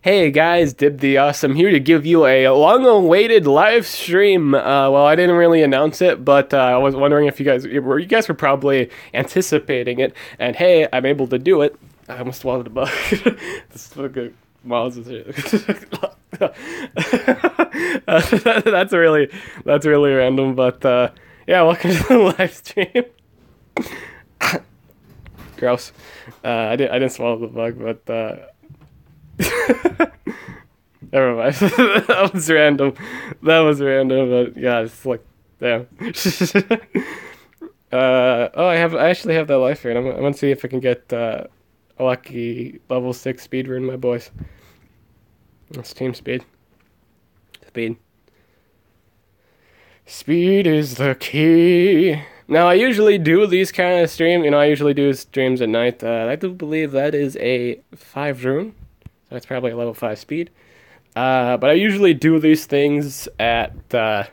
Hey guys, Dib the Awesome here to give you a long-awaited live stream. Well, I didn't really announce it, but I was wondering if you guys were probably anticipating it. And hey, I'm able to do it. I almost swallowed a bug. This fucking mouse is here. That's really random, but yeah, welcome to the live stream. Gross. I didn't swallow the bug, but never mind. That was random. But yeah, it's like damn. I actually have that life here, and I'm gonna see if I can get a lucky level 6 speed rune, my boys. That's team speed. Speed is the key. Now, I usually do these kind of streams. I usually do streams at night. I do believe that is a 5 rune. So it's probably a level 5 speed. But I usually do these things at 9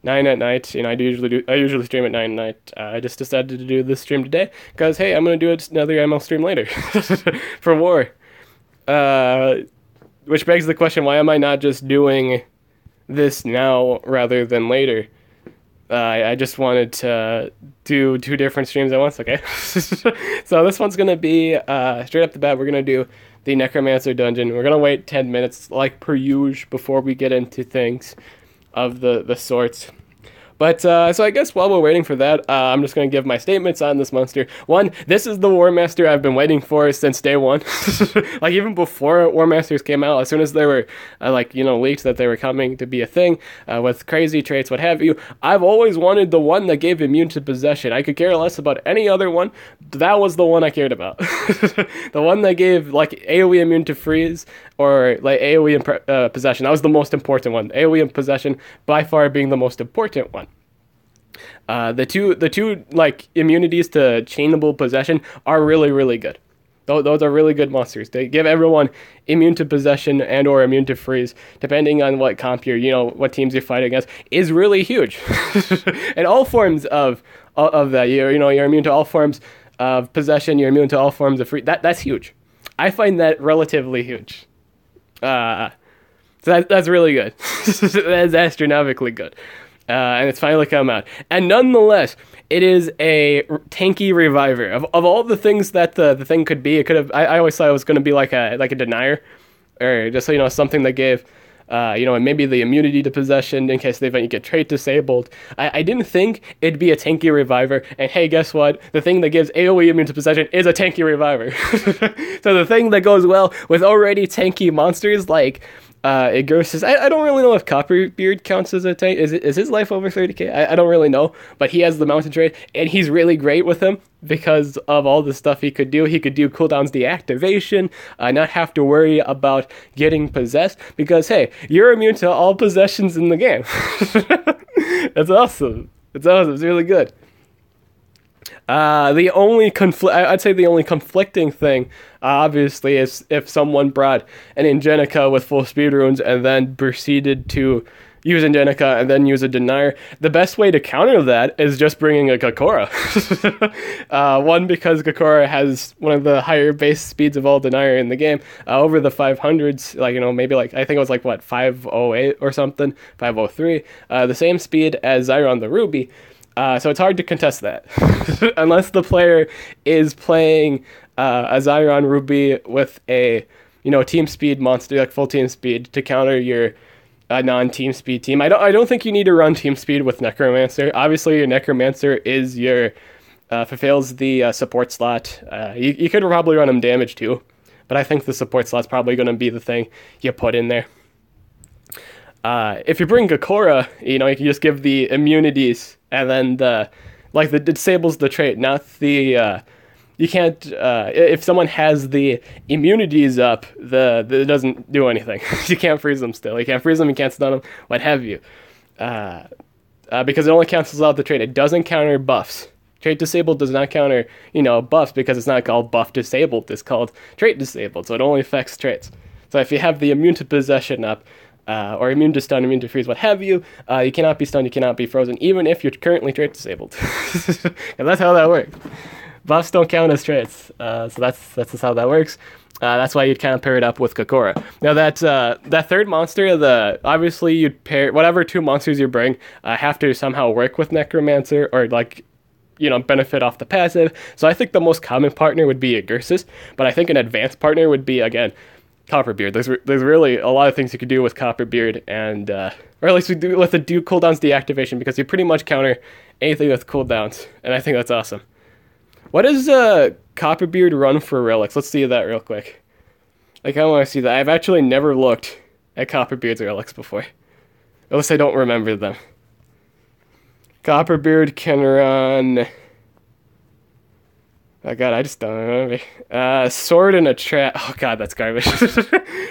at night. I usually stream at 9 at night. I just decided to do this stream today because, hey, I'm going to do another ML stream later for War. Which begs the question, why am I not just doing this now rather than later? I just wanted to do 2 different streams at once, okay? So this one's going to be, straight up the bat, we're going to do the Necromancer dungeon. We're going to wait 10 minutes, like per usual, before we get into things of the sorts. But, so I guess while we're waiting for that, I'm just going to give my statements on this monster. 1, this is the Warmaster I've been waiting for since day 1. Like, even before Warmasters came out, as soon as they were, leaked that they were coming to be a thing, with crazy traits, what have you, I've always wanted the one that gave immune to possession. I could care less about any other one. That was the one I cared about. The one that gave, like, AoE immune to freeze, or, like, AoE in possession. That was the most important one. AoE in possession, by far being the most important one. The two like immunities to chainable possession are really, really good. Those are really good monsters. They give everyone immune to possession and or immune to freeze, depending on what comp what teams you're fighting against, is really huge. And all forms of that, you're immune to all forms of possession. You're immune to all forms of freeze. That's huge. I find that relatively huge. So that's really good. That's astronomically good. And it's finally come out. And nonetheless, it is a tanky reviver. Of all the things that the thing could be, it could have. I always thought it was going to be like a denier, or just something that gave, and maybe the immunity to possession in case they get trait disabled. I didn't think it'd be a tanky reviver. And hey, guess what? The thing that gives AoE immune to possession is a tanky reviver. So the thing that goes well with already tanky monsters like. Igor I don't really know if Copperbeard counts as a tank. Is his life over 30k? I don't really know, but he has the mountain trait, and he's really great with him because of all the stuff he could do. He could do cooldowns deactivation, not have to worry about getting possessed, because hey, you're immune to all possessions in the game. That's awesome. It's really good. I'd say the only conflicting thing, obviously, is if someone brought an Ingenica with full speed runes and then proceeded to use Ingenica and then use a denier. The best way to counter that is just bringing a Gakora. One, because Gakora has one of the higher base speeds of all denier in the game, over the 500s, maybe I think it was 508 or something, 503, the same speed as Zyron the Ruby. So it's hard to contest that. Unless the player is playing a Zyron Ruby with a team speed monster, like full team speed, to counter your non-team speed team. I don't think you need to run team speed with Necromancer. Obviously, your Necromancer is your fulfills the support slot. You could probably run him damage too, but I think the support slot's probably going to be the thing you put in there. If you bring Gakora, you can just give the immunities, and then the disables the trait, not the, you can't, if someone has the immunities up, it doesn't do anything. You can't freeze them still. You can't freeze them, you can't stun them, what have you. Because it only cancels out the trait. It doesn't counter buffs. Trait disabled does not counter, buffs, because it's not called buff disabled, it's called trait disabled, so it only affects traits. So if you have the immune to possession up, or immune to stun, immune to freeze, what have you, you cannot be stunned, you cannot be frozen, even if you're currently trait disabled. And that's how that works. buffs don't count as traits. So that's just how that works. That's why you'd kind of pair it up with Kokora. Now that third monster, obviously you'd pair whatever two monsters you bring have to somehow work with Necromancer or like, you know, benefit off the passive. So I think the most common partner would be Agursis, but I think an advanced partner would be, again, Copperbeard. There's really a lot of things you could do with Copperbeard, and or at least we do with the do cooldowns deactivation, because you pretty much counter anything with cooldowns, and I think that's awesome. What does Copperbeard run for relics? Let's see that real quick. Like, I want to see that. I've actually never looked at Copperbeard's relics before, at least I don't remember them. Copperbeard can run... Oh god, I just don't remember. Sword and a trap. Oh god, that's garbage.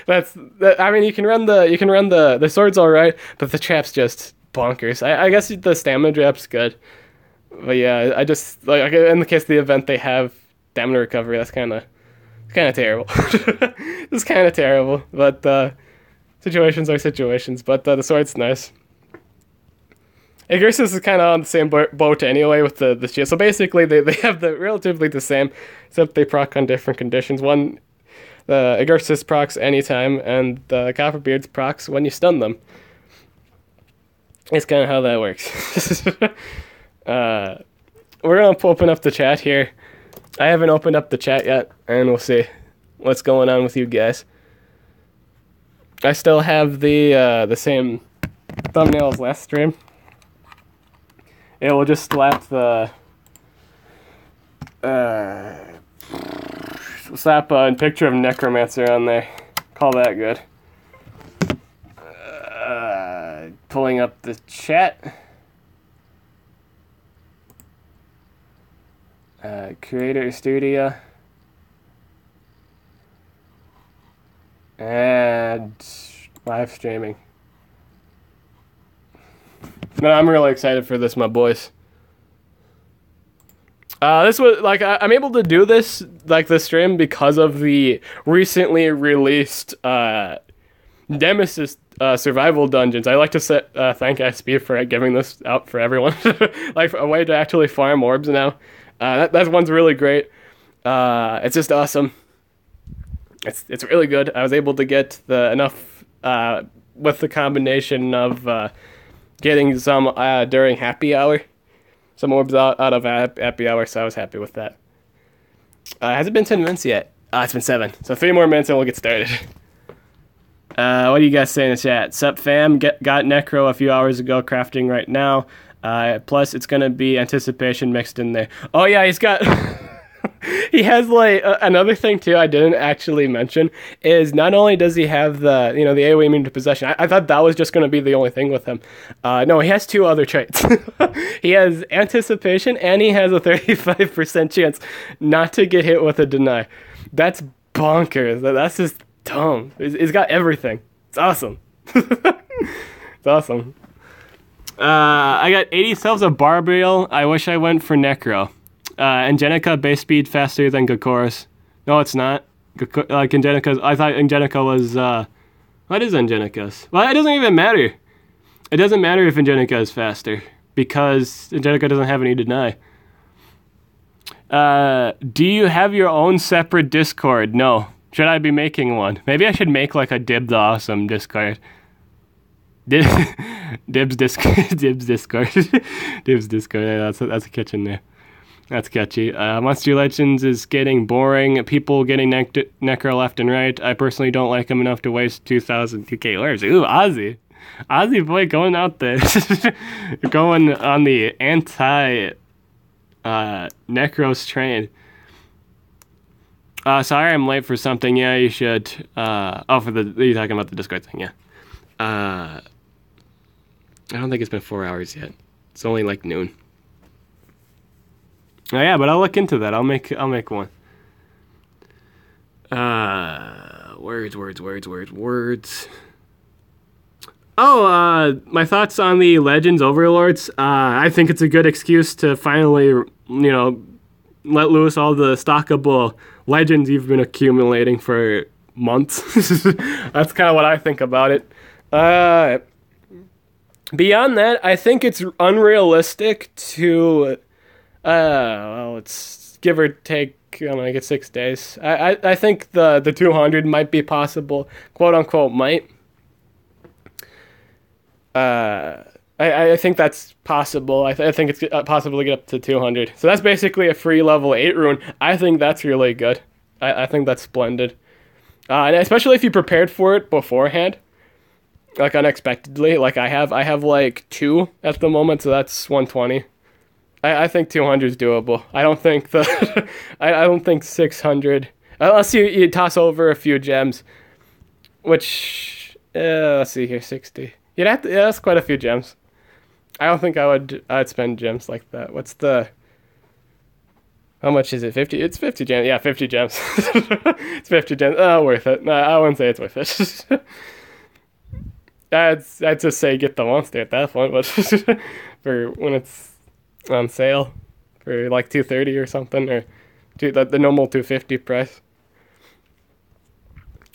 I mean, you can run the sword's all right, but the trap's just bonkers. I guess the stamina trap's good, but yeah, I just like in the case of the event they have stamina recovery. That's kind of terrible. It's kind of terrible, but situations are situations. But the sword's nice. Agursis is kind of on the same boat anyway with the shield. So basically, they have relatively the same, except they proc on different conditions. One, the Agursis procs anytime, and the Copperbeard's procs when you stun them. It's kind of how that works. We're going to open up the chat here. I haven't opened up the chat yet, and we'll see what's going on with you guys. I still have the same thumbnail as last stream. It will just slap the a picture of Necromancer on there. Call that good. Pulling up the chat. Creator Studio. And live streaming. No, I'm really excited for this, my boys. This was like I'm able to do this stream because of the recently released Nemesis survival dungeons. I like to thank SP for giving this out for everyone, like a way to actually farm orbs now. That one's really great. It's just awesome. It's really good. I was able to get enough with the combination of getting some during happy hour. Some orbs out of happy hour, so I was happy with that. Has it been 10 minutes yet? It's been 7. So 3 more minutes and we'll get started. What do you guys say in the chat? Sup fam, got Necro a few hours ago, crafting right now. Plus it's gonna be anticipation mixed in there. Oh yeah, he's got... He has like another thing too I didn't actually mention is not only does he have the the AoE immune to possession. I thought that was just going to be the only thing with him. No, he has 2 other traits. He has anticipation and he has a 35% chance not to get hit with a deny. That's bonkers. That's just dumb. He's got everything. It's awesome. It's awesome. I got 80 cells of Barbriel. I wish I went for Necro. Angelica base speed faster than Gokora's. No, it's not. Like Angelica's. I thought Angelica was. What is Angelica's? Well, it doesn't even matter. It doesn't matter if Angelica is faster because Angelica doesn't have any deny. Do you have your own separate Discord? No. Should I be making one? Maybe I should make like a Dibs Awesome Discord. Dibs Discord. Dibs Discord. Dibs Discord. Yeah, that's a kitchen there. That's catchy. Monster Legends is getting boring. People getting Necro left and right. I personally don't like him enough to waste 2,000 2K orbs. Ooh, Ozzy. Ozzy boy going out there. Going on the anti-Necros train. Sorry I'm late for something. Yeah, you should. You're talking about the Discord thing, yeah. I don't think it's been 4 hours yet. It's only like noon. Oh yeah, but I'll look into that. I'll make one. Words. Oh, my thoughts on the Legends Overlords. I think it's a good excuse to finally, let loose all the stockable legends you've been accumulating for months. That's kind of what I think about it. Beyond that, I think it's unrealistic to... it's give or take, I don't know, I get 6 days. I think the 200 might be possible, quote unquote might. I think that's possible. I think it's possible to get up to 200. So that's basically a free level 8 rune. I think that's really good. I think that's splendid. And especially if you prepared for it beforehand, like unexpectedly. Like I have like 2 at the moment, so that's 120. I think 200 is doable. I don't think I don't think 600. Unless you toss over a few gems, which let's see here, 60. You'd have to, yeah, that's quite a few gems. I don't think I'd spend gems like that. What's the... How much is it? 50? It's 50 gems. Yeah, 50 gems. It's 50 gems. Oh, worth it. No, I wouldn't say it's worth it. I'd just say get the monster at that point, but for when it's on sale for like 230 or something, or the normal 250 price.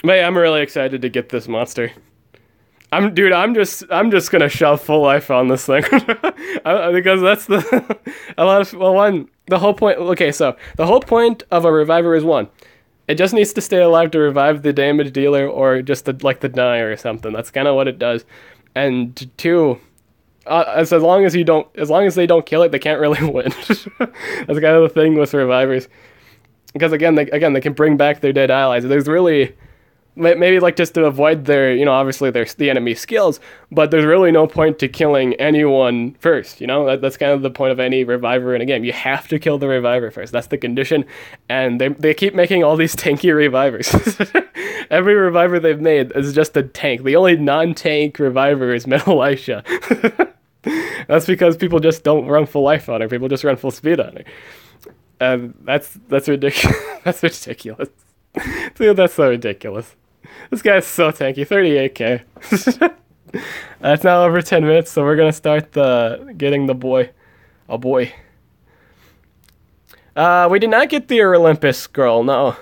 But yeah, I'm really excited to get this monster. I'm just gonna shove full life on this thing because that's the whole point. Okay, so the whole point of a reviver is 1, it just needs to stay alive to revive the damage dealer or just the denier or something. That's kind of what it does. And 2, as long as they don't kill it, they can't really win. That's kind of the thing with revivers, because again they can bring back their dead allies. There's really maybe like just to avoid their, obviously there's the enemy skills, but there's really no point to killing anyone first. That's kind of the point of any reviver in a game. You have to kill the reviver first. That's the condition. And they keep making all these tanky revivers. Every reviver they've made is just a tank. The only non-tank reviver is Metal Aisha. That's because people just don't run full life on her. People just run full speed on her. That's ridiculous. That's ridiculous. Dude, that's so ridiculous. This guy's so tanky. 38k. It's now over 10 minutes, so we're gonna start getting the boy. Oh boy. We did not get the Olympus scroll, no.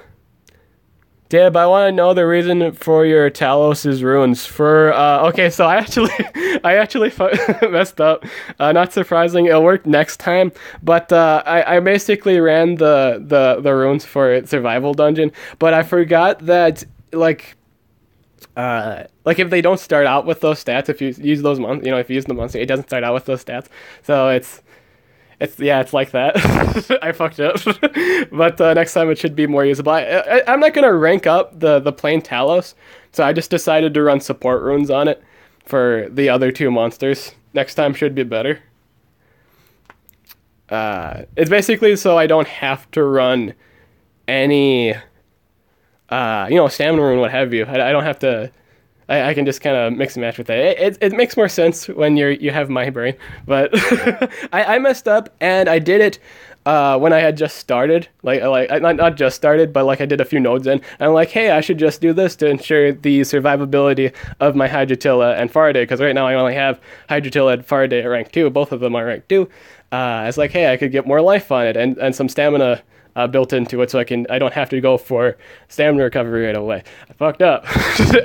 Dib, I want to know the reason for your Talos' runes. Okay, so I actually messed up. Not surprising, it'll work next time. But I basically ran the runes for survival dungeon, but I forgot that like if they don't start out with those stats, if you use those if you use the monster, it doesn't start out with those stats. So it's like that. I fucked up. But next time it should be more usable. I'm not going to rank up the plain Talos, so I just decided to run support runes on it for the other 2 monsters. Next time should be better. It's basically so I don't have to run any, stamina rune, what have you. I don't have to... I can just kind of mix and match with it. It makes more sense when you have my brain, but I messed up, and I did it when I had just started, like not just started, but like I did a few nodes in, and I'm like, hey, I should just do this to ensure the survivability of my Hydrotilla and Faraday, because right now I only have Hydrotilla and Faraday at rank 2, both of them are rank 2. I was like, hey, I could get more life on it and some stamina built into it, so I don't have to go for stamina recovery right away. I fucked up.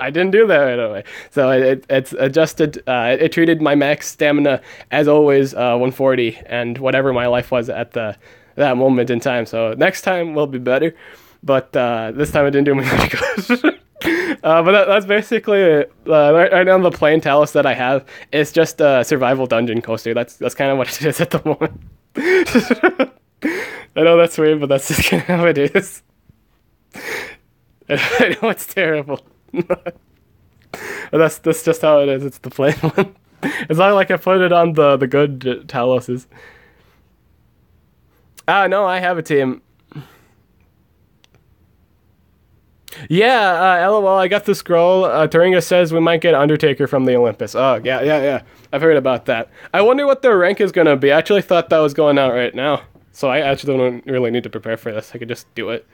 I didn't do that right away. So it's adjusted. It treated my max stamina as always 140 and whatever my life was at that moment in time. So next time will be better, but this time it didn't do me much good. But that's basically it. Right now the plain Talos that I have is just a survival dungeon coaster. That's kind of what it is at the moment. I know that's weird, but that's just kind of how it is. I know it's terrible. But that's just how it is. It's the plain one. It's not like I put it on the good Taloses. No, I have a team. Yeah, LOL, I got the scroll. Turinga says we might get Undertaker from the Olympus. Oh, yeah. I've heard about that. I wonder what their rank is going to be. I actually thought that was going out right now. So I actually don't really need to prepare for this. I could just do it.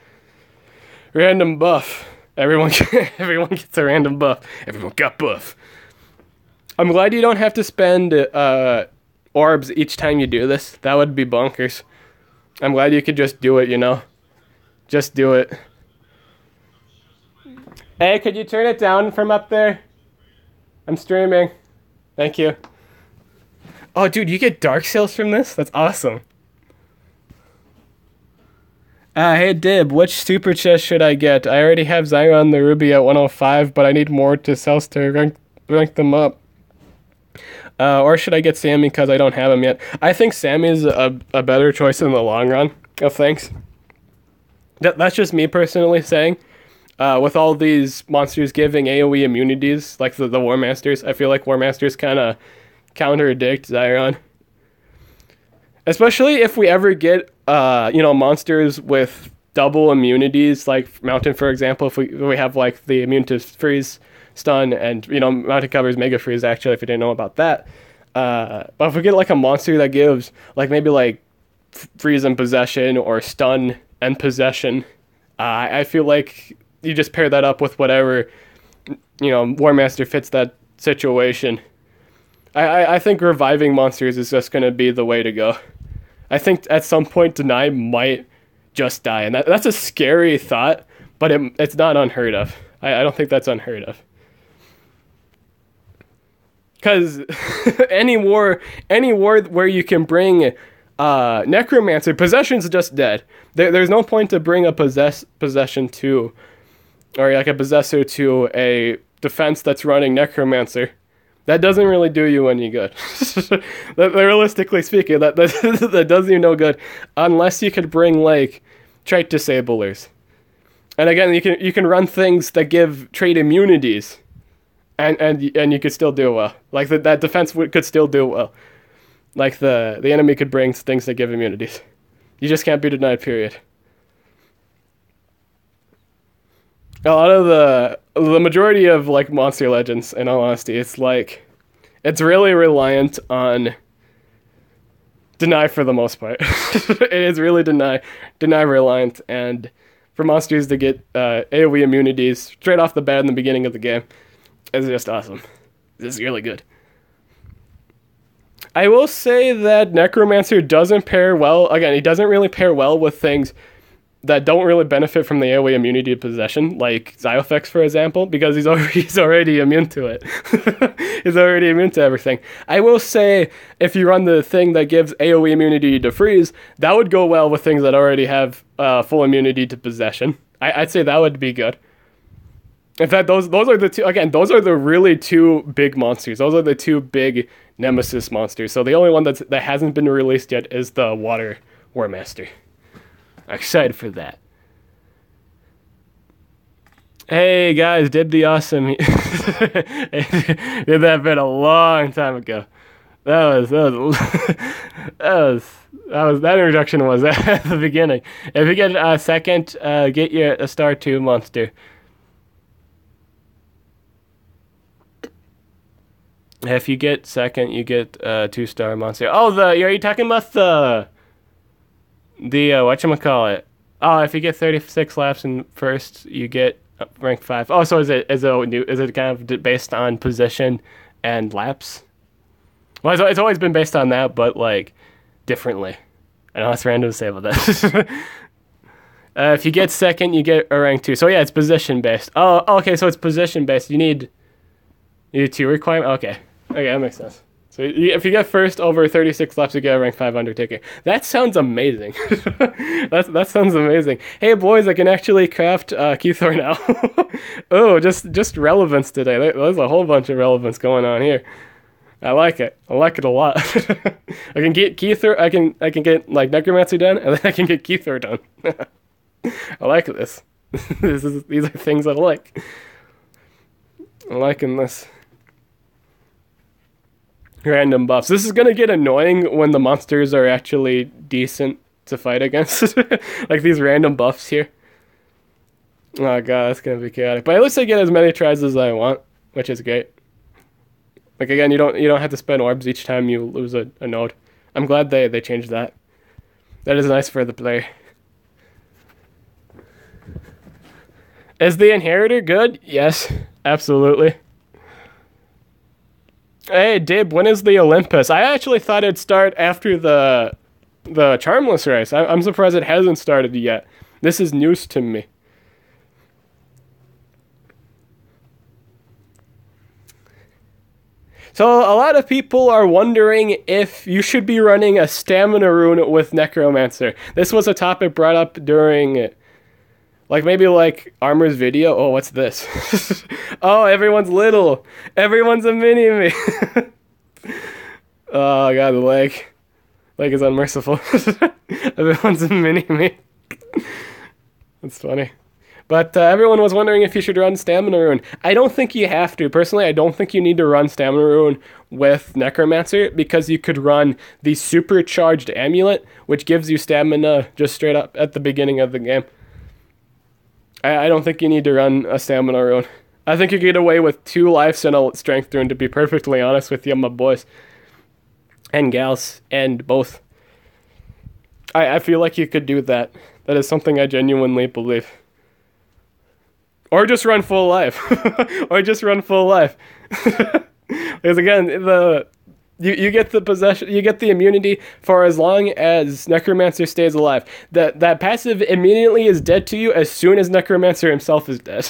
Random buff. Everyone gets a random buff. Everyone got buff. I'm glad you don't have to spend orbs each time you do this. That would be bonkers. I'm glad you could just do it, Just do it. Hey, could you turn it down from up there? I'm streaming. Thank you. Oh, dude, you get Dark Sales from this? That's awesome. Hey Dib, which super chest should I get? I already have Zyron the Ruby at 105, but I need more to sell to rank them up. Or should I get Sammy because I don't have him yet? I think Sammy is a better choice in the long run of things. That's just me personally saying. With all these monsters giving AoE immunities, like the Warmasters, I feel like Warmasters kind of contradict Zyron. Especially if we ever get, monsters with double immunities, like Mountain, for example, if we have, like, the immune to freeze, stun, and, Mountain covers Mega Freeze, actually, if you didn't know about that. But if we get, like, a monster that gives, like, maybe, like, freeze and possession, or stun and possession, I feel like you just pair that up with whatever, Warmaster fits that situation. I think reviving monsters is just going to be the way to go. I think at some point Deny might just die, and that's a scary thought, but it's not unheard of. I don't think that's unheard of. Because any war where you can bring Necromancer, possession's just dead. There's no point to bring a possession to, or like a possessor to a defense that's running Necromancer. That doesn't really do you any good. Realistically speaking, that does you no good unless you could bring like trait disablers. And again, you can run things that give trait immunities, and you could still do well. Like that defense could still do well. Like the enemy could bring things that give immunities. You just can't be denied. Period. A lot of the majority of like Monster Legends, in all honesty, it's really reliant on deny for the most part. It is really deny reliant, and for monsters to get AoE immunities straight off the bat in the beginning of the game is just awesome. This is really good. I will say that Necromancer doesn't pair well. Again, he doesn't really pair well with things that don't really benefit from the AoE immunity to possession, like Zyofex, for example, because he's already immune to it. He's already immune to everything. I will say, if you run the thing that gives AoE immunity to freeze, that would go well with things that already have full immunity to possession. I'd say that would be good. In fact, those are the two. Again, those are the really two big monsters. Those are the two big Nemesis monsters. So the only one that hasn't been released yet is the Water Warmaster. I'm excited for that. Hey guys, did the awesome. Did that been a long time ago. That introduction was at the beginning. If you get a second, get your a star 2 monster. If you get second, you get a 2-star monster. Oh, are you talking about the whatchamacallit? Oh, if you get 36 laps in first, you get rank 5. Oh, so is it kind of based on position and laps? Well, it's always been based on that, but like differently. I know that's random to say about that. If you get second, you get a rank 2. So yeah, it's position based. Oh, okay, so it's position based. You need 2 requirement. Okay, that makes sense. So if you get first over 36 laps, you get a rank 5 Undertaker. That sounds amazing. that sounds amazing. Hey boys, I can actually craft Keythor now. Oh, just relevance today. There's a whole bunch of relevance going on here. I like it. I like it a lot. I can get Keythor. I can get like Necromancer done, and then I can get Keythor done. I like this. These are things I like. I'm liking this. Random buffs. This is gonna get annoying when the monsters are actually decent to fight against. Like these random buffs here. Oh god, that's gonna be chaotic. But at least I get as many tries as I want, which is great. Like again, you don't have to spend orbs each time you lose a node. I'm glad they changed that. That is nice for the player. Is the Inheritor good? Yes, absolutely. Hey, Dib, when is the Olympus? I actually thought it'd start after the Charmless race. I'm surprised it hasn't started yet. This is news to me. So a lot of people are wondering if you should be running a stamina rune with Necromancer. This was a topic brought up during, like, maybe like Armor's video. Oh, what's this? Oh, everyone's little. Everyone's a mini-me. Oh god, the leg. Leg is unmerciful. Everyone's a mini-me. That's funny. But everyone was wondering if you should run Stamina Rune. I don't think you have to. Personally, I don't think you need to run Stamina Rune with Necromancer, because you could run the Supercharged Amulet, which gives you stamina just straight up at the beginning of the game. I don't think you need to run a Stamina Rune. I think you get away with 2 lives and a Strength Rune, to be perfectly honest with you, my boys. And gals, and both. I feel like you could do that. That is something I genuinely believe. Or just run full life. Or just run full life. Because again, you get the possession, you get the immunity for as long as Necromancer stays alive. That passive immediately is dead to you as soon as Necromancer himself is dead.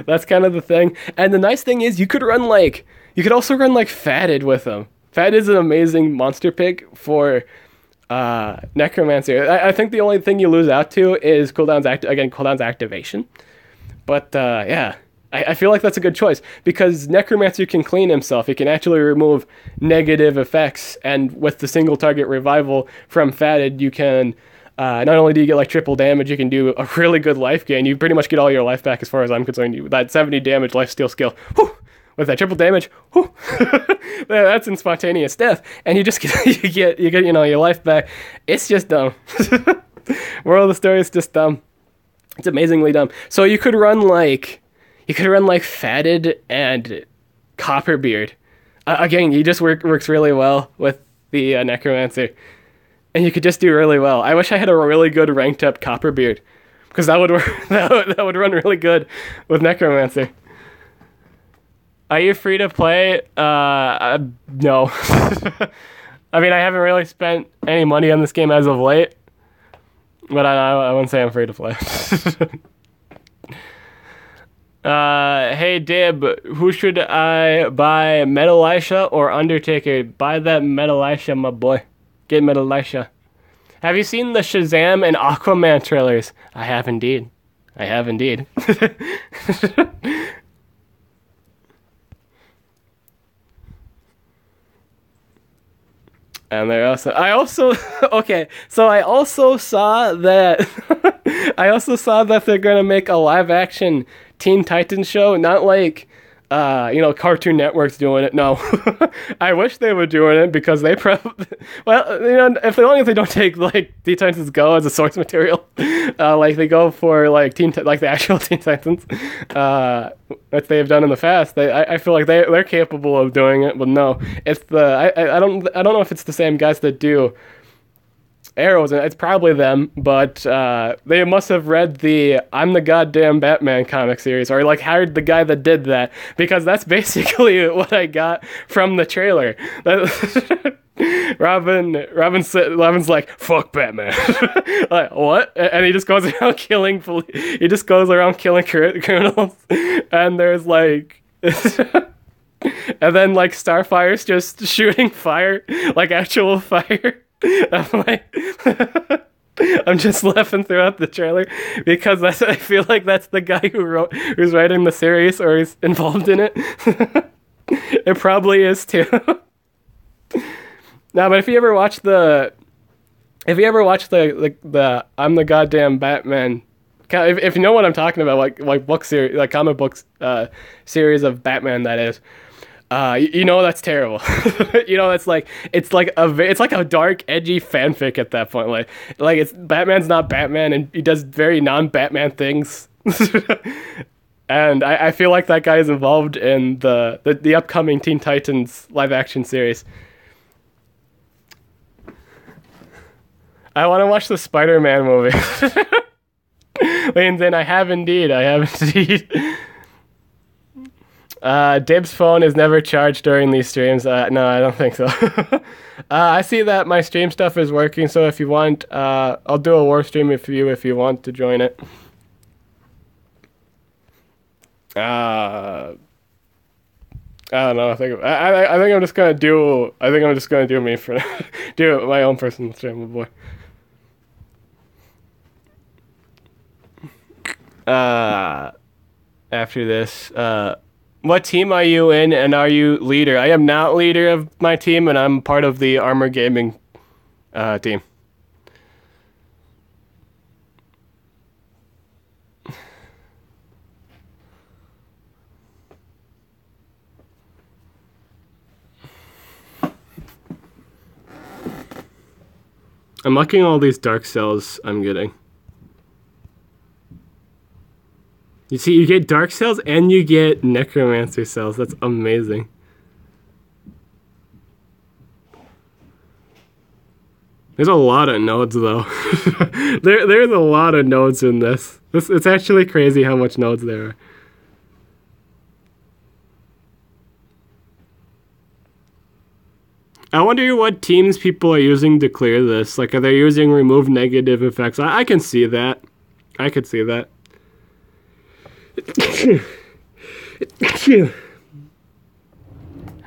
That's kind of the thing. And the nice thing is you could also run like Fatted with him. Fatted is an amazing monster pick for Necromancer. I think the only thing you lose out to is cooldown's activation. But yeah, I feel like that's a good choice, because Necromancer can clean himself. He can actually remove negative effects, and with the single target revival from Fatted, you can, not only do you get like triple damage, you can do a really good life gain. You pretty much get all your life back as far as I'm concerned. That 70 damage lifesteal skill, whew, with that triple damage, whew, that's in spontaneous death, and you just get, you get your life back. It's just dumb. Moral of the story is just dumb. It's amazingly dumb. So you could run like Fatted and Copperbeard. Again, he just works really well with the Necromancer, and you could just do really well. I wish I had a really good ranked up Copperbeard, because that would that would run really good with Necromancer. Are you free to play? No. I mean, I haven't really spent any money on this game as of late. But I wouldn't say I'm free to play. Hey Dib, who should I buy, Metalisha or Undertaker? Buy that Metalisha, my boy. Get Metalisha. Have you seen the Shazam and Aquaman trailers? I have indeed. I have indeed. And I also saw that I also saw that they're gonna make a live action Teen Titans show, not like Cartoon Network's doing it. No. I wish they were doing it, because they probably, well, as long as they don't take like Teen Titans Go as a source material, like they go for like the actual Teen Titans, that they've done in the past. I feel like they're capable of doing it, but no, it's I don't know if it's the same guys that do Arrows, and it's probably them, but they must have read the I'm the Goddamn Batman comic series, or like hired the guy that did that, because that's basically what I got from the trailer. Robin's like, fuck Batman. Like, what? And he just goes around killing criminals, and there's like and then like Starfire's just shooting fire, like actual fire. I'm just laughing throughout the trailer, because I feel like that's the guy who's writing the series, or is involved in it. It probably is too. No, but if you ever watch the I'm the Goddamn Batman, if you know what I'm talking about, like book series, like comic books series of Batman, that is. That's terrible. It's like a dark, edgy fanfic at that point. Like it's Batman's not Batman, and he does very non-Batman things. And I feel like that guy is involved in the upcoming Teen Titans live action series. I want to watch the Spider-Man movie. Leans in, I have indeed. Dib's phone is never charged during these streams. No, I don't think so. I see that my stream stuff is working, so if you want, I'll do a war stream if you want to join it. I don't know. I think I'm just gonna do. I think I'm just gonna do me for do my own personal stream, boy. After this, what team are you in, and are you leader? I am not leader of my team, and I'm part of the Armor Gaming team. I'm liking all these dark cells I'm getting. You see, you get dark cells and you get necromancer cells. That's amazing. There's a lot of nodes, though. There's a lot of nodes in this. It's actually crazy how much nodes there are. I wonder what teams people are using to clear this. Like, are they using remove negative effects? I can see that. I could see that.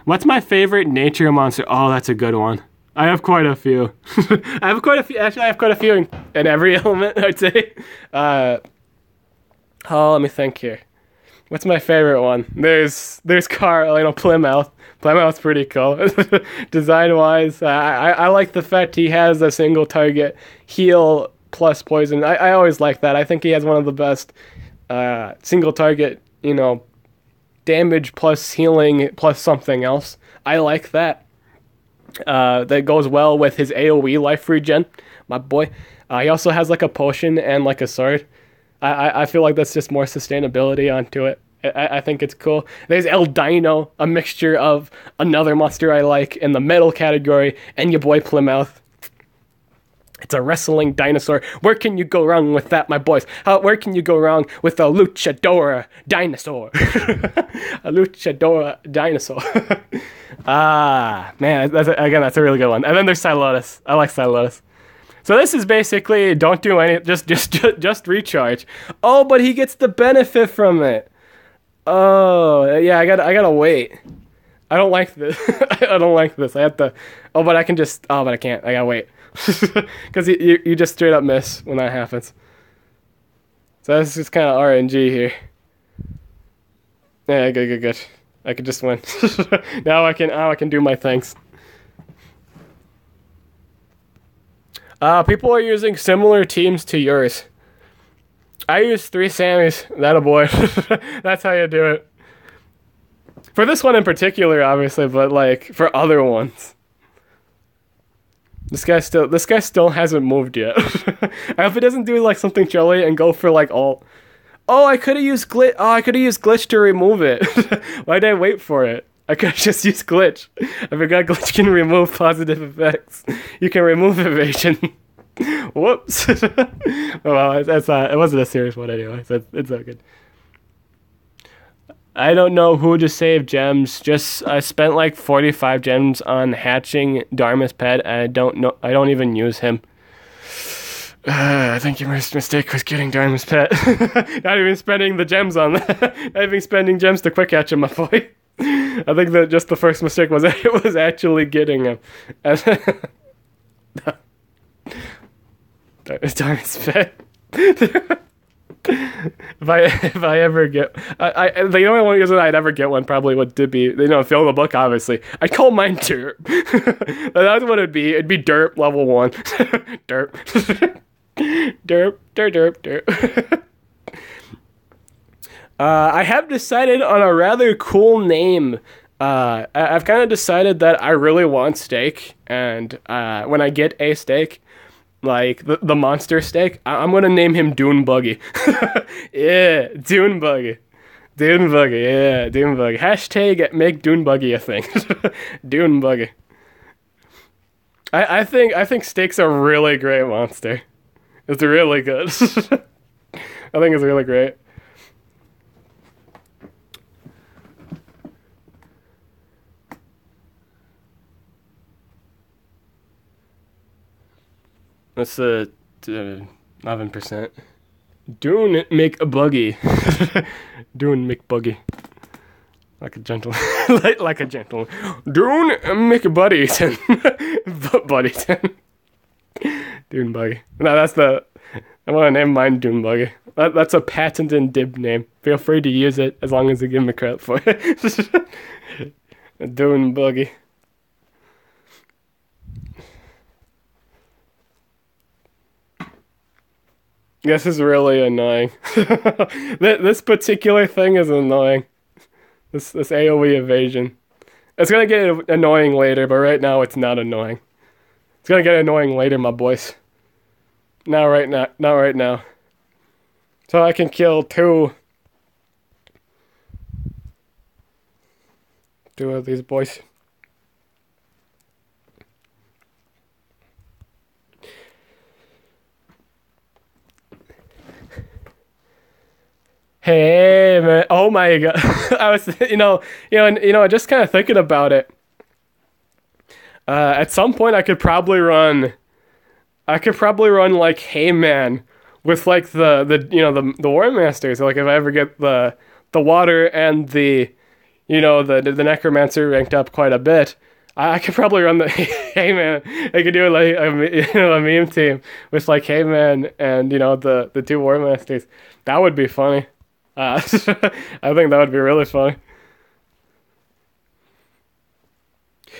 What's my favorite nature monster? Oh, that's a good one. I have quite a few. Actually, I have quite a few in every element, I'd say. Oh, let me think here. What's my favorite one? There's Carl, Plymouth. Plymouth's pretty cool. Design-wise, I like the fact he has a single target heal plus poison. I always like that. I think he has one of the best single target, damage plus healing plus something else. I like that. That goes well with his AoE life regen, my boy. He also has like a potion and like a sword. I feel like that's just more sustainability onto it. I think it's cool. There's El Dino, a mixture of another monster I like in the metal category, and your boy Plymouth. It's a wrestling dinosaur. Where can you go wrong with that, my boys? Where can you go wrong with a luchadora dinosaur? A luchadora dinosaur. Man, that's a really good one. And then there's Silotus. I like Silotus. So this is basically don't do any, just recharge. Oh, but he gets the benefit from it. Oh, yeah, I gotta wait. I don't like this. I don't like this. I have to. Oh, but I can just. Oh, but I can't. I gotta wait. Because you just straight up miss when that happens. So this is kind of RNG here. Yeah, good. I could just win. Now I can do my things. People are using similar teams to yours. I use 3 Sammys. That a boy. That's how you do it. For this one in particular, obviously, but like for other ones. This guy still hasn't moved yet. I hope he doesn't do like something trolly and go for like all. Oh, I could have used glitch. Oh, I could have used glitch to remove it. Why did I wait for it? I could have just used glitch. I forgot glitch can remove positive effects. You can remove evasion. Whoops. Well, it wasn't a serious one anyway, so it's all good. I don't know who to save gems. I spent like 45 gems on hatching Dharma's pet, and I don't even use him. I think your mistake was getting Dharma's pet. Not even spending the gems on that. Not even spending gems to quick hatch him, my boy. I think that just the first mistake was actually getting him. Dharma's pet. If I ever get, the only one reason I'd ever get one probably would be, fill the book, obviously. I'd call mine Derp. That's what it'd be. It'd be Derp level 1. Derp. Derp. I have decided on a rather cool name. I've kind of decided that I really want steak, and when I get a steak, like the monster steak, I'm gonna name him Dune Buggy. Yeah, Dune Buggy. Yeah, Dune Buggy. Hashtag make Dune Buggy a thing. Dune Buggy. I think steak's a really great monster. It's really good. I think it's really great. That's 11%. Dune make a buggy. Dune make buggy. Like a gentleman. like a gentleman. Dune McBuddyton. Buddyton. Dune Buggy. No, that's the... I want to name mine Dune Buggy. That's a patented dib name. Feel free to use it as long as you give me credit for it. Dune Buggy. This is really annoying. This particular thing is annoying. This AoE evasion. It's gonna get annoying later, but right now it's not annoying. It's gonna get annoying later, my boys. Not right now. So I can kill two of these boys. Hey man, oh my god. I was just kind of thinking about it. At some point I could probably run like Hey Man with like the Warmasters. Like if I ever get the water and the Necromancer ranked up quite a bit, I could probably run the Hey Man. I could do like a meme team with like Hey Man and the two Warmasters. That would be funny. I think that would be really funny.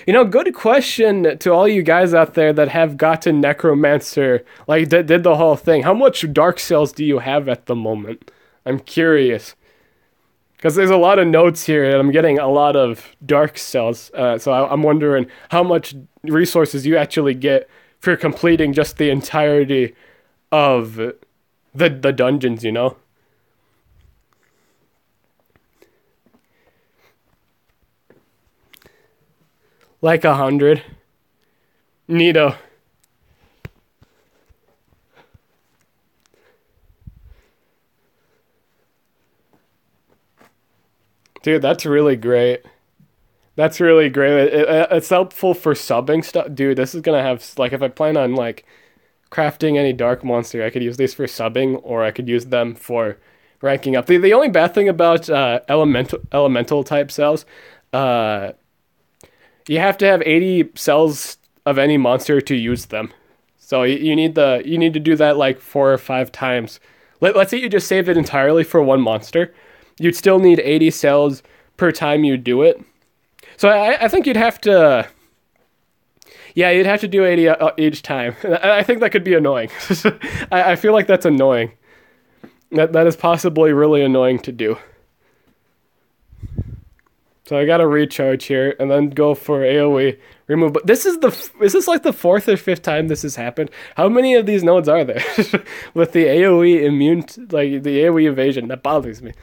Good question to all you guys out there that have gotten Necromancer, like did the whole thing. How much Dark Cells do you have at the moment? I'm curious. Because there's a lot of notes here and I'm getting a lot of Dark Cells. So I'm wondering how much resources you actually get for completing just the entirety of the dungeons, Like 100. Neato. Dude, that's really great. That's really great. It's helpful for subbing stuff. Dude, this is gonna have, like, if I plan on, like, crafting any dark monster, I could use these for subbing, or I could use them for ranking up. The only bad thing about elemental type cells, you have to have 80 cells of any monster to use them. So you need to do that like 4 or 5 times. Let's say you just save it entirely for one monster. You'd still need 80 cells per time you do it. So I think you'd have to... Yeah, you'd have to do 80 each time. I think that could be annoying. I feel like that's annoying. That is possibly really annoying to do. So I gotta recharge here and then go for AoE remove. But this is like the 4th or 5th time this has happened. How many of these nodes are there? With the AoE like the AoE evasion, that bothers me.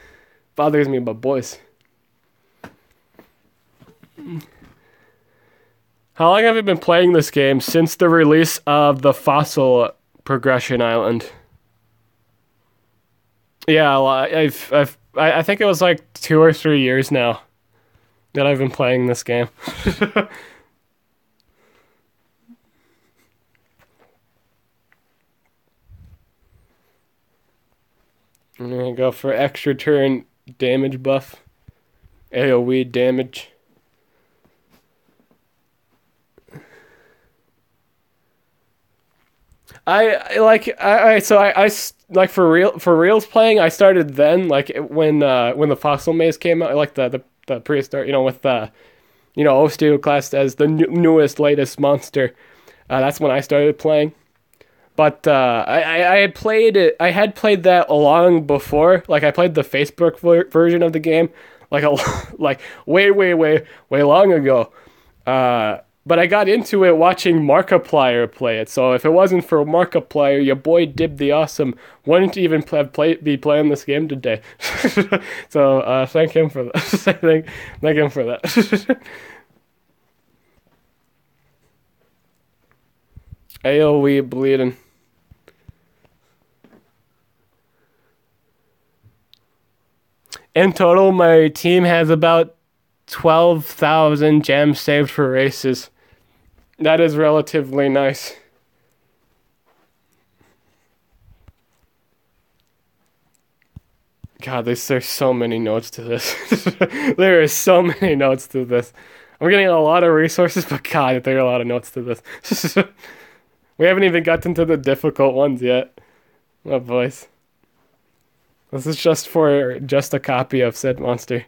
Bothers me, but boys. How long have I been playing this game? Since the release of the Fossil Progression Island. Yeah, I think it was like 2 or 3 years now that I've been playing this game. I'm gonna go for extra turn damage buff. AoE damage. Like for reals playing, I started then, like when the Fossil Maze came out, like the prehistoric, with the Osteo classed as the newest latest monster. That's when I started playing. But I had played it. I had played that long before. Like I played the Facebook version of the game, like way long ago. But I got into it watching Markiplier play it. So if it wasn't for Markiplier, your boy Dib the Awesome wouldn't even be playing this game today. So thank him for that. thank him for that. AoE bleeding. In total, my team has about 12,000 gems saved for races. That is relatively nice. God, there's so many notes to this. There are so many notes to this. I'm getting a lot of resources, but God, there are a lot of notes to this. We haven't even gotten to the difficult ones yet. Oh, boys. This is just a copy of said monster.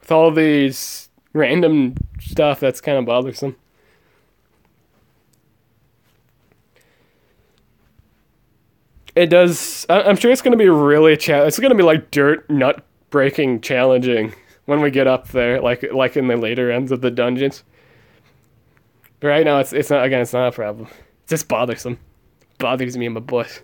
With all these random stuff that's kind of bothersome. It does. I'm sure it's going to be really it's going to be like dirt nut breaking challenging when we get up there, like in the later ends of the dungeons. But right now, it's not. Again, it's not a problem. It's just bothersome. Bothers me and my boys.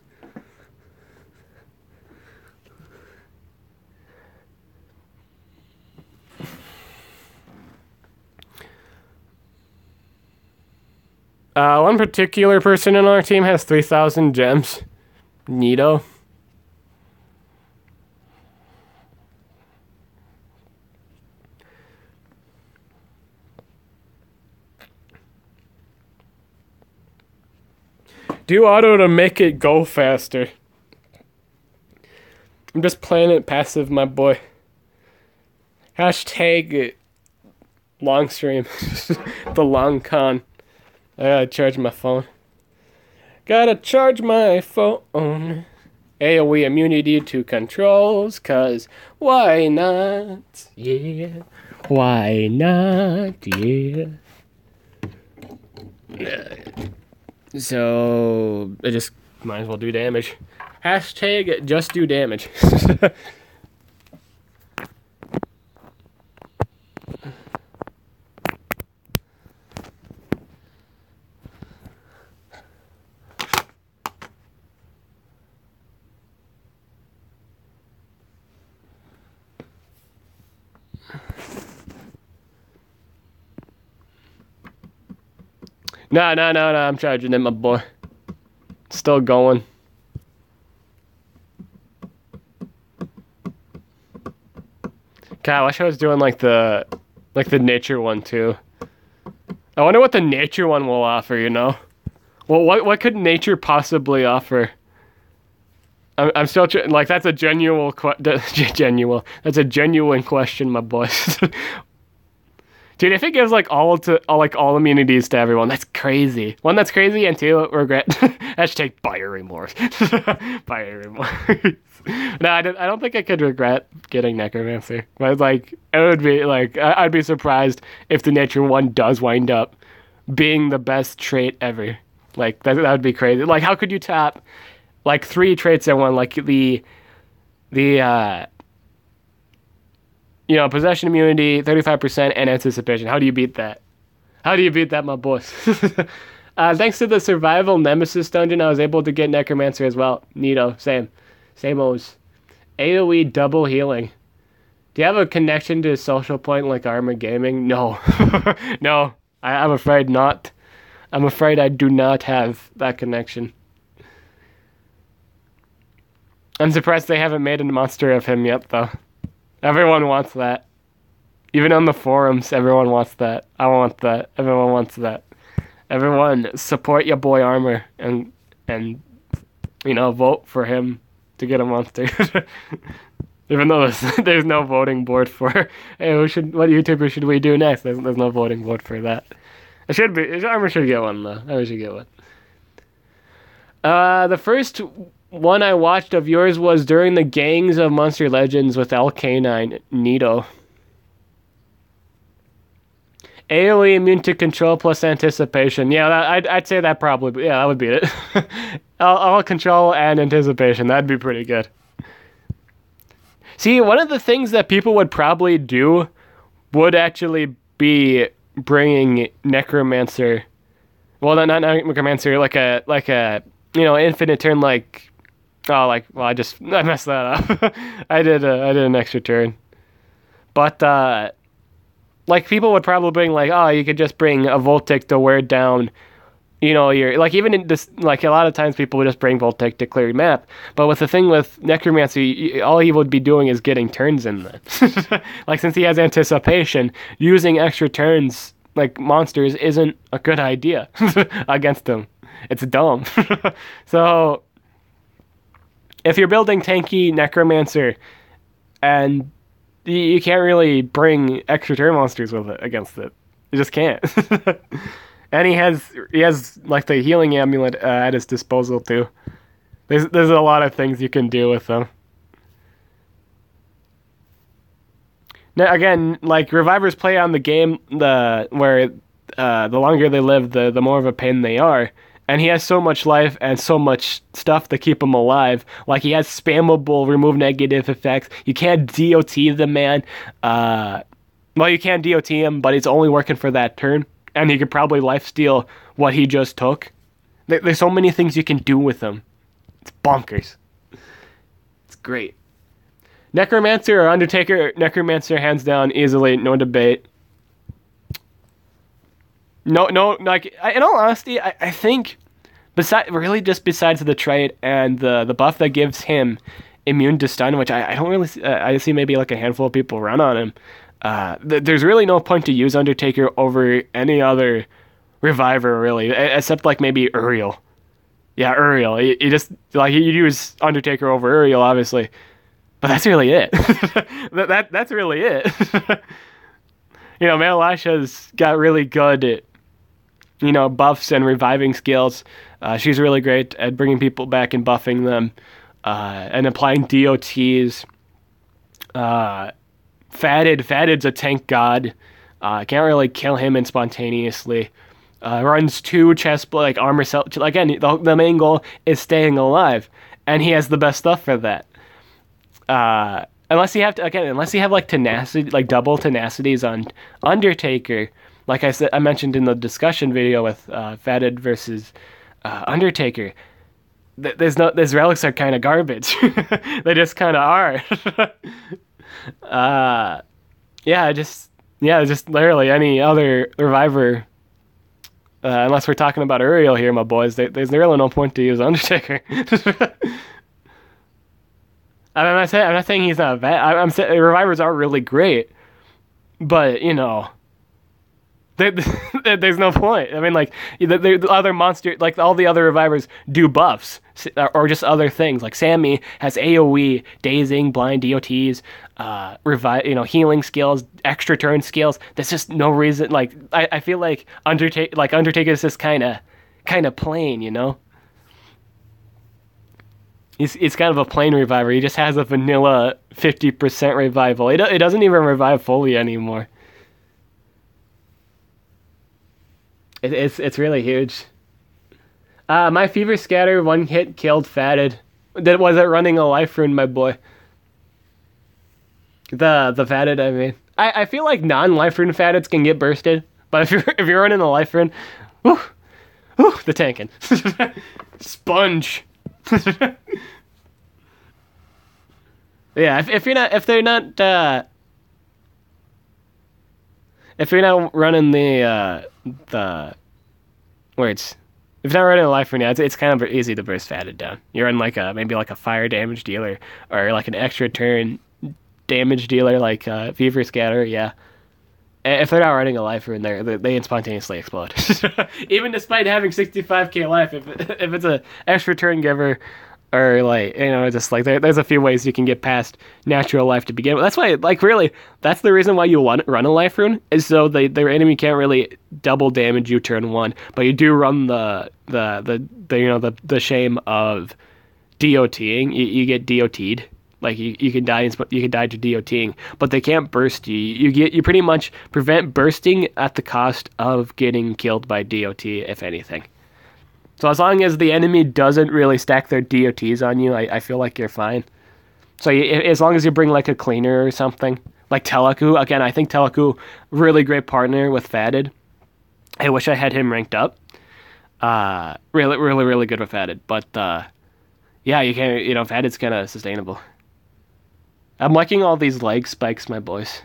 One particular person in our team has 3,000 gems. Neato. Do auto to make it go faster. I'm just playing it passive, my boy. Hashtag long stream. The long con. I gotta charge my phone. Gotta charge my phone. AoE immunity to controls, cause why not? Yeah. Why not? Yeah. So I just might as well do damage. Hashtag just do damage. No, I'm charging it, my boy. Still going. God, I wish I was doing like the nature one too. I wonder what the nature one will offer, you know? Well, what could nature possibly offer? I'm still like that's a genuine that's a genuine question, my boys. Dude, if it gives like all immunities to everyone, that's crazy. One, that's crazy, and two, regret. Hashtag buyer remorse. Buyer remorse. No, I don't think I could regret getting Necromancer. But like, it would be like I'd be surprised if the nature one does wind up being the best trait ever. Like that would be crazy. Like, how could you tap like 3 traits in one? Like the possession immunity, 35%, and anticipation. How do you beat that? How do you beat that, my boys? Thanks to the survival nemesis dungeon, I was able to get Necromancer as well. Neato, same-os. AoE double healing. Do you have a connection to Social Point like Armor Gaming? No. No, I'm afraid not. I'm afraid I do not have that connection. I'm surprised they haven't made a monster of him yet, though. Everyone wants that. Even on the forums, everyone wants that. I want that. Everyone wants that. Everyone support your boy Armor and vote for him to get a monster. Even though there's no voting board for, hey, what YouTuber should we do next? There's no voting board for that. It should be. Armor should get one though. Armor should get one. The first one I watched of yours was during the Gangs of Monster Legends with LK9 Neato. AoE immune to control plus anticipation. Yeah, I'd say that probably. Yeah, that would beat it. All control and anticipation. That'd be pretty good. See, one of the things that people would probably do would actually be bringing Necromancer. Well, not Necromancer, like a infinite turn like. Oh, I messed that up. I did an extra turn. But, people would probably bring, you could just bring a Voltic to wear down, your, even in this, a lot of times people would just bring Voltic to clear your map. But with the thing with Necromancer, all he would be doing is getting turns in that. Since he has anticipation, using extra turns, monsters, isn't a good idea against him. It's dumb. So if you're building tanky Necromancer, and you can't really bring extra turn monsters with it against it. You just can't. And he has like the healing amulet at his disposal too. There's a lot of things you can do with them. Now again, like revivers play on the game where the longer they live, the more of a pain they are. And he has so much life and so much stuff to keep him alive. Like, he has spammable remove negative effects. You can't DOT the man. Well, you can DOT him, but it's only working for that turn. And you could probably lifesteal what he just took. There's so many things you can do with him. It's bonkers. It's great. Necromancer or Undertaker? Necromancer, hands down, easily, no debate. No, like, in all honesty, I think, besides the trait and the buff that gives him immune to stun, which I don't really see, I see maybe like a handful of people run on him, there's really no point to use Undertaker over any other reviver, really, except like maybe Uriel. Yeah, Uriel. You just, like, you use Undertaker over Uriel, obviously, but that's really it. That's really it. Malasha's got really good buffs and reviving skills. She's really great at bringing people back and buffing them, and applying DOTs. Fatted's a tank god. Can't really kill him instantaneously. Runs 2 chest like armor cell. Again, the main goal is staying alive, and he has the best stuff for that. Unless you have like tenacity, like double tenacities on Undertaker. Like I mentioned in the discussion video with Fatted versus Undertaker, these relics are kind of garbage. They just kind of are. Just literally any other reviver. Unless we're talking about Uriel here, my boys, there's really no point to use Undertaker. I'm not saying he's not bad. I'm saying revivers are really great, but there's no point. I mean, like, the other monster, like all the other revivers do buffs or just other things. Like Sammy has AOE, dazing, blind, DOTs, healing skills, extra turn skills. There's just no reason. Like, I feel like Undertaker is just kind of plain, He's kind of a plain reviver. He just has a vanilla 50% revival. It doesn't even revive fully anymore. It's really huge. My Fever Scatter 1 hit killed Fatted. That wasn't running a life rune, my boy. The Fatted, I mean. I feel like non-life rune Fatteds can get bursted, but if you're running a life rune, the tanking. Sponge. Yeah, if you're not running if you're not running a life rune, it's kind of easy to burst Fatted down. You're in maybe a fire damage dealer or like an extra turn damage dealer like Fever Scatter, yeah. If they're not running a life rune, they spontaneously explode. Even despite having 65k life, if it's a extra turn giver, or just like there's a few ways you can get past natural life to begin with. That's why, really, that's the reason why you want to run a life rune, is so their enemy can't really double damage you turn 1, but you do run the shame of DOTing. You get DOT'd. Like you can die to DOTing, but they can't burst you. You pretty much prevent bursting at the cost of getting killed by DOT, if anything. So as long as the enemy doesn't really stack their DOTs on you, I feel like you're fine. So as long as you bring like a cleaner or something, like Teleku. Again, I think Teleku, really great partner with Fatted. I wish I had him ranked up. Really, really, really good with Fatted. But yeah, you can, Fatted's kind of sustainable. I'm liking all these leg spikes, my boys.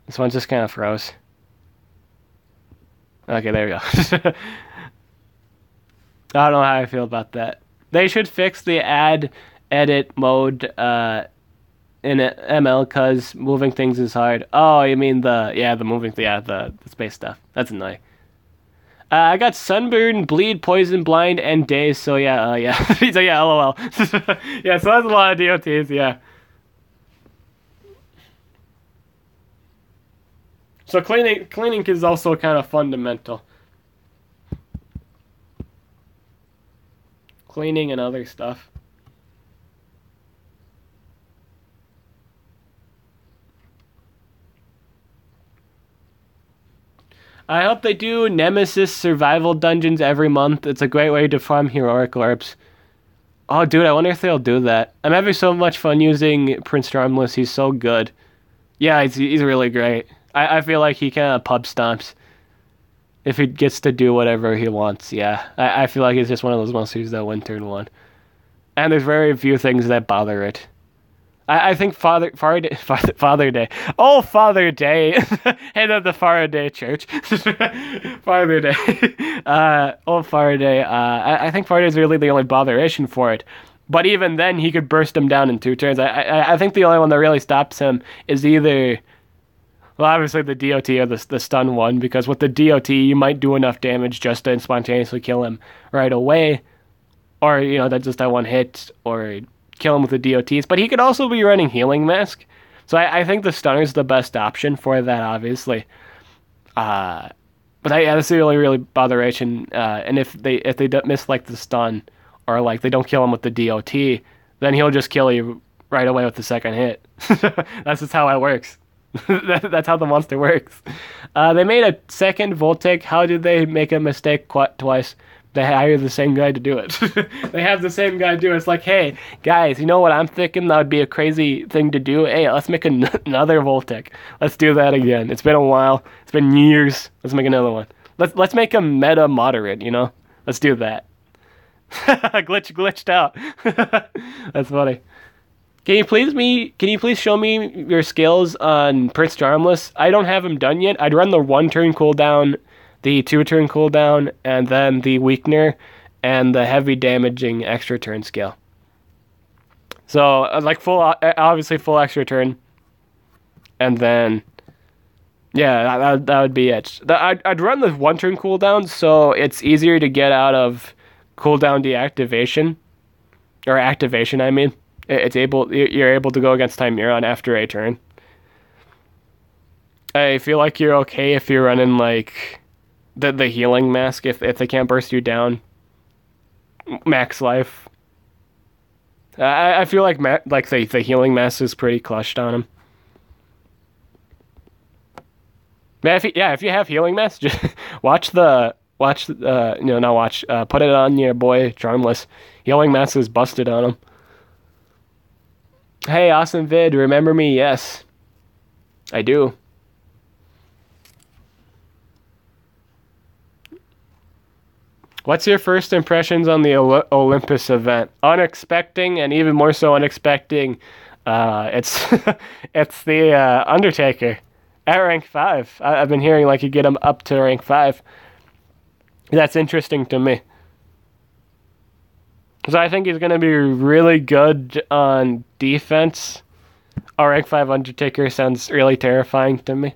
This one just kind of froze. Okay, there we go. I don't know how I feel about that. They should fix the edit mode in ML, because moving things is hard. Oh, you mean the moving, the space stuff. That's annoying. I got sunburn, bleed, poison, blind, and daze. So yeah, yeah. So yeah, lol. Yeah, so that's a lot of DOTs. Yeah. So cleaning is also kind of fundamental. Cleaning and other stuff. I hope they do Nemesis survival dungeons every month. It's a great way to farm heroic orbs. Oh, dude, I wonder if they'll do that. I'm having so much fun using Prince Charmless. He's so good. Yeah, he's really great. I feel like he kind of pub stomps if he gets to do whatever he wants. Yeah, I feel like he's just one of those monsters that win turn one. And there's very few things that bother it. I think Father Day. Oh, Father Day. Head of the Father Church. Father Day. Oh, Father Day. I think Father Day is really the only botheration for it. But even then, he could burst him down in 2 turns. I think the only one that really stops him is either... Well, obviously the DOT or the stun one, because with the DOT, you might do enough damage just to spontaneously kill him right away. Or, you know, that's just that one hit, or kill him with the DOTs. But he could also be running Healing Mask. So I think the stunner is the best option for that, obviously. But that's the only really botheration. And if they miss like the stun, or like they don't kill him with the DOT, then he'll just kill you right away with the second hit. That's just how it works. That's how the monster works. They made a second Voltic. How did they make a mistake twice? They hire the same guy to do it. They have the same guy do it. It's like, hey, guys, you know what I'm thinking? That would be a crazy thing to do. Hey, let's make another Voltic. Let's do that again. It's been a while. It's been years. Let's make another one. Let's make a meta moderate, you know? Let's do that. Glitched out. That's funny. Can you please show me your skills on Prince Charmless? I don't have him done yet. I'd run the 1 turn cooldown, the 2 turn cooldown, and then the weakener and the heavy damaging extra turn skill. So like obviously full extra turn, and then yeah, that would be it. I'd run the 1 turn cooldown so it's easier to get out of cooldown deactivation, or activation. I mean. You're able to go against Timeron after a turn. I feel like you're okay if you're running like the healing mask if they can't burst you down. Max life. I feel like the healing mask is pretty clutched on him. But if you have healing mask, just put it on your boy Charmless. Healing mask is busted on him. Hey, awesome vid, remember me? Yes, I do. What's your first impressions on the Olympus event? Unexpected, and even more so unexpected. It's it's the Undertaker at rank 5. I've been hearing like you get him up to rank 5. That's interesting to me. So I think he's going to be really good on defense. A rank 5 Undertaker sounds really terrifying to me.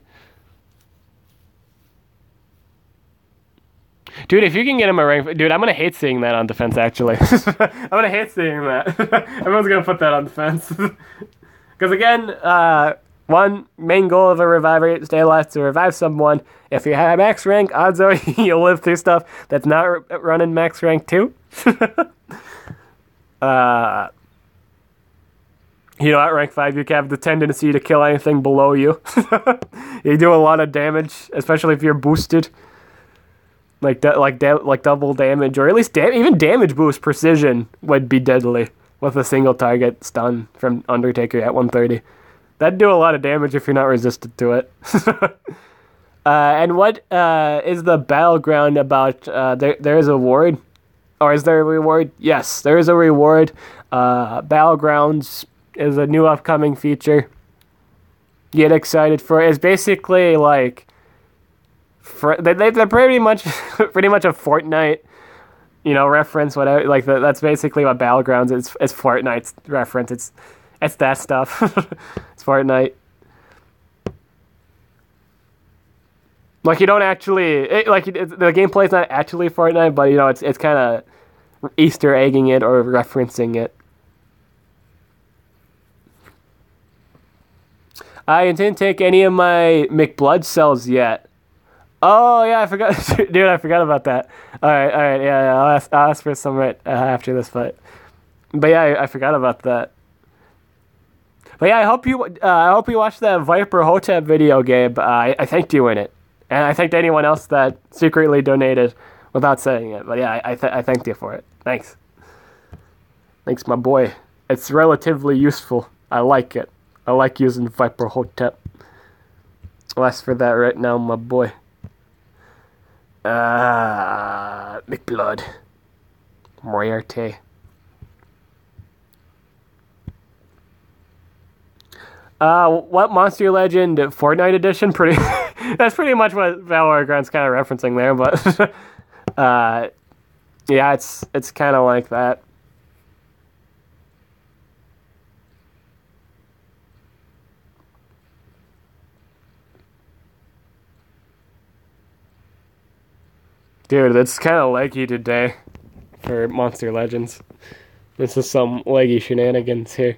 Dude, if you can get him a rank... Dude, I'm going to hate seeing that on defense, actually. I'm going to hate seeing that. Everyone's going to put that on defense. Because again, one main goal of a reviver is stay alive to revive someone. If you have max rank, odds are you'll live through stuff that's not running max rank too. You know, at rank 5, you can have the tendency to kill anything below you. You do a lot of damage, especially if you're boosted. Like double damage, or at least even damage boost precision would be deadly with a single target stun from Undertaker at 130. That'd do a lot of damage if you're not resistant to it. And what is the battleground about? There is a reward. Or is there a reward? Yes, there is a reward. Battlegrounds is a new upcoming feature. Get excited for it. It's basically like they're pretty much a Fortnite, reference. Whatever. Like that's basically what Battlegrounds is. It's Fortnite's reference. It's that stuff. It's Fortnite. Like you don't actually the gameplay's not actually Fortnite, but you know it's kind of Easter egging it or referencing it. I didn't take any of my McBlood cells yet. Oh yeah, I forgot, dude. I forgot about that. All right, yeah. I'll ask for some right after this fight. But yeah, I forgot about that. But yeah, I hope you watched that Viper Hotep video, Gabe. I thanked you in it, and I thanked anyone else that secretly donated without saying it. But yeah, I thanked you for it. Thanks, my boy. It's relatively useful. I like it. I like using Viper Hotep. I'll ask for that right now, my boy. McBlood. Moriarty. What Monster Legend Fortnite edition? That's pretty much what Valorant's kind of referencing there, but yeah, it's kind of like that. Dude, it's kind of leggy today for Monster Legends. This is some leggy shenanigans here.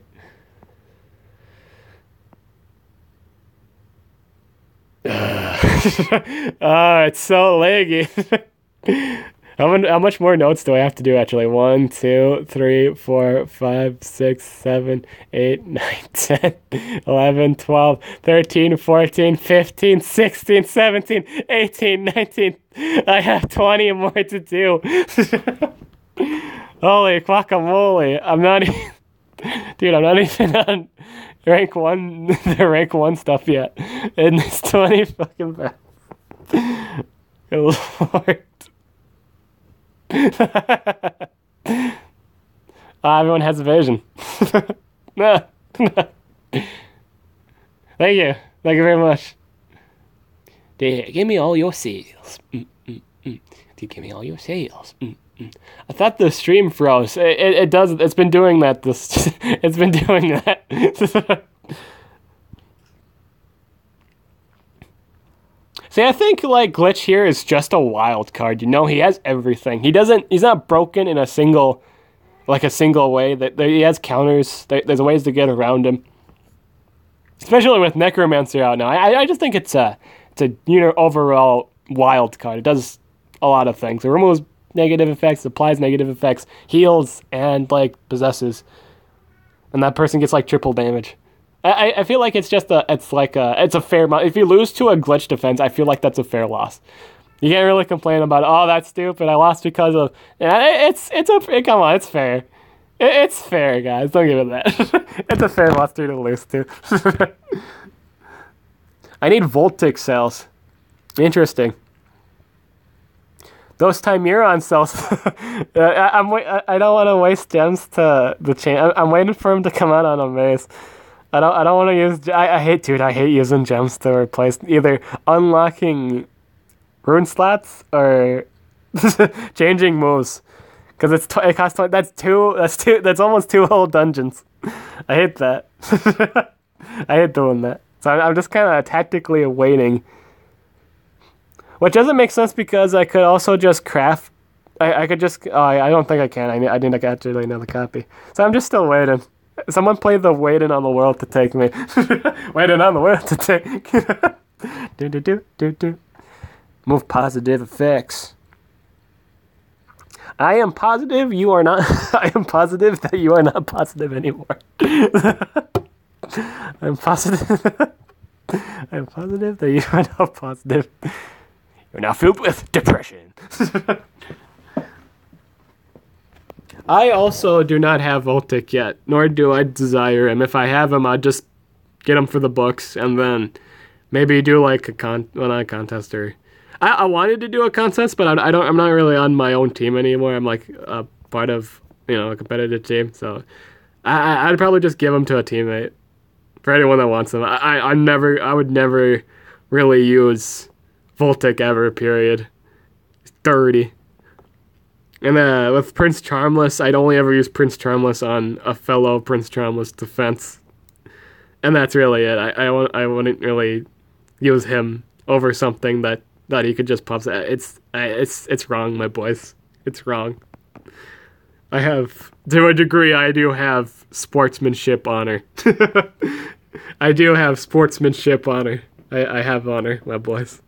It's so leggy. How much more notes do I have to do, actually? 1, 2, 3, 4, 5, 6, 7, 8, 9, 10, 11, 12, 13, 14, 15, 16, 17, 18, 19. I have 20 more to do. Holy guacamole. I'm not even... Dude, I'm not even on rank 1, the rank 1 stuff yet. And it's 20 fucking fast. Good Lord. Everyone has evasion. No. Thank you very much. Give me all your sales. Give me all your sales. I thought the stream froze. It does. It's been doing that. It's been doing that. See, I think like Glitch here is just a wild card. You know, he has everything. He's not broken in a single way. That he has counters. There's ways to get around him. Especially with Necromancer out now. I just think it's a overall wild card. It does a lot of things. It removes negative effects, applies negative effects, heals, and like possesses. And that person gets like triple damage. I feel like it's a fair amount. If you lose to a glitch defense, I feel like that's a fair loss. You can't really complain about, oh, that's stupid, I lost because of... Yeah, come on, it's fair. It's fair, guys, don't give it that. It's a fair monster to lose to. I need Voltic cells. Interesting. Those Timuron cells. I don't want to waste gems to the chain. I'm waiting for him to come out on a maze. I don't want to use... I hate using gems to replace either unlocking rune slots or changing moves. Because it costs... That's almost 2 whole dungeons. I hate that. I hate doing that. So I'm just kind of tactically waiting. Which doesn't make sense because I could also just craft... I could just... Oh, I don't think I can. I didn't actually another copy. So I'm just still waiting. Someone play the waiting on the world to take me. Waiting on the world to take. do. Move positive effects. I am positive you are not... I am positive that you are not positive anymore. I'm positive... I'm positive that you are not positive. You're now filled with depression. I also do not have Voltic yet, nor do I desire him. If I have him, I'd just get him for the books, and then maybe do like not a contest or... I wanted to do a contest, but I'm not really on my own team anymore. I'm like a part of, a competitive team, so I'd probably just give him to a teammate for anyone that wants him. I would never really use Voltic ever, period. It's dirty. And with Prince Charmless, I'd only ever use Prince Charmless on a fellow Prince Charmless defense. And that's really it. I wouldn't really use him over something that that he could just pop that. It's wrong, my boys. It's wrong. I have, to a degree, I do have sportsmanship honor. I do have sportsmanship honor. I have honor, my boys.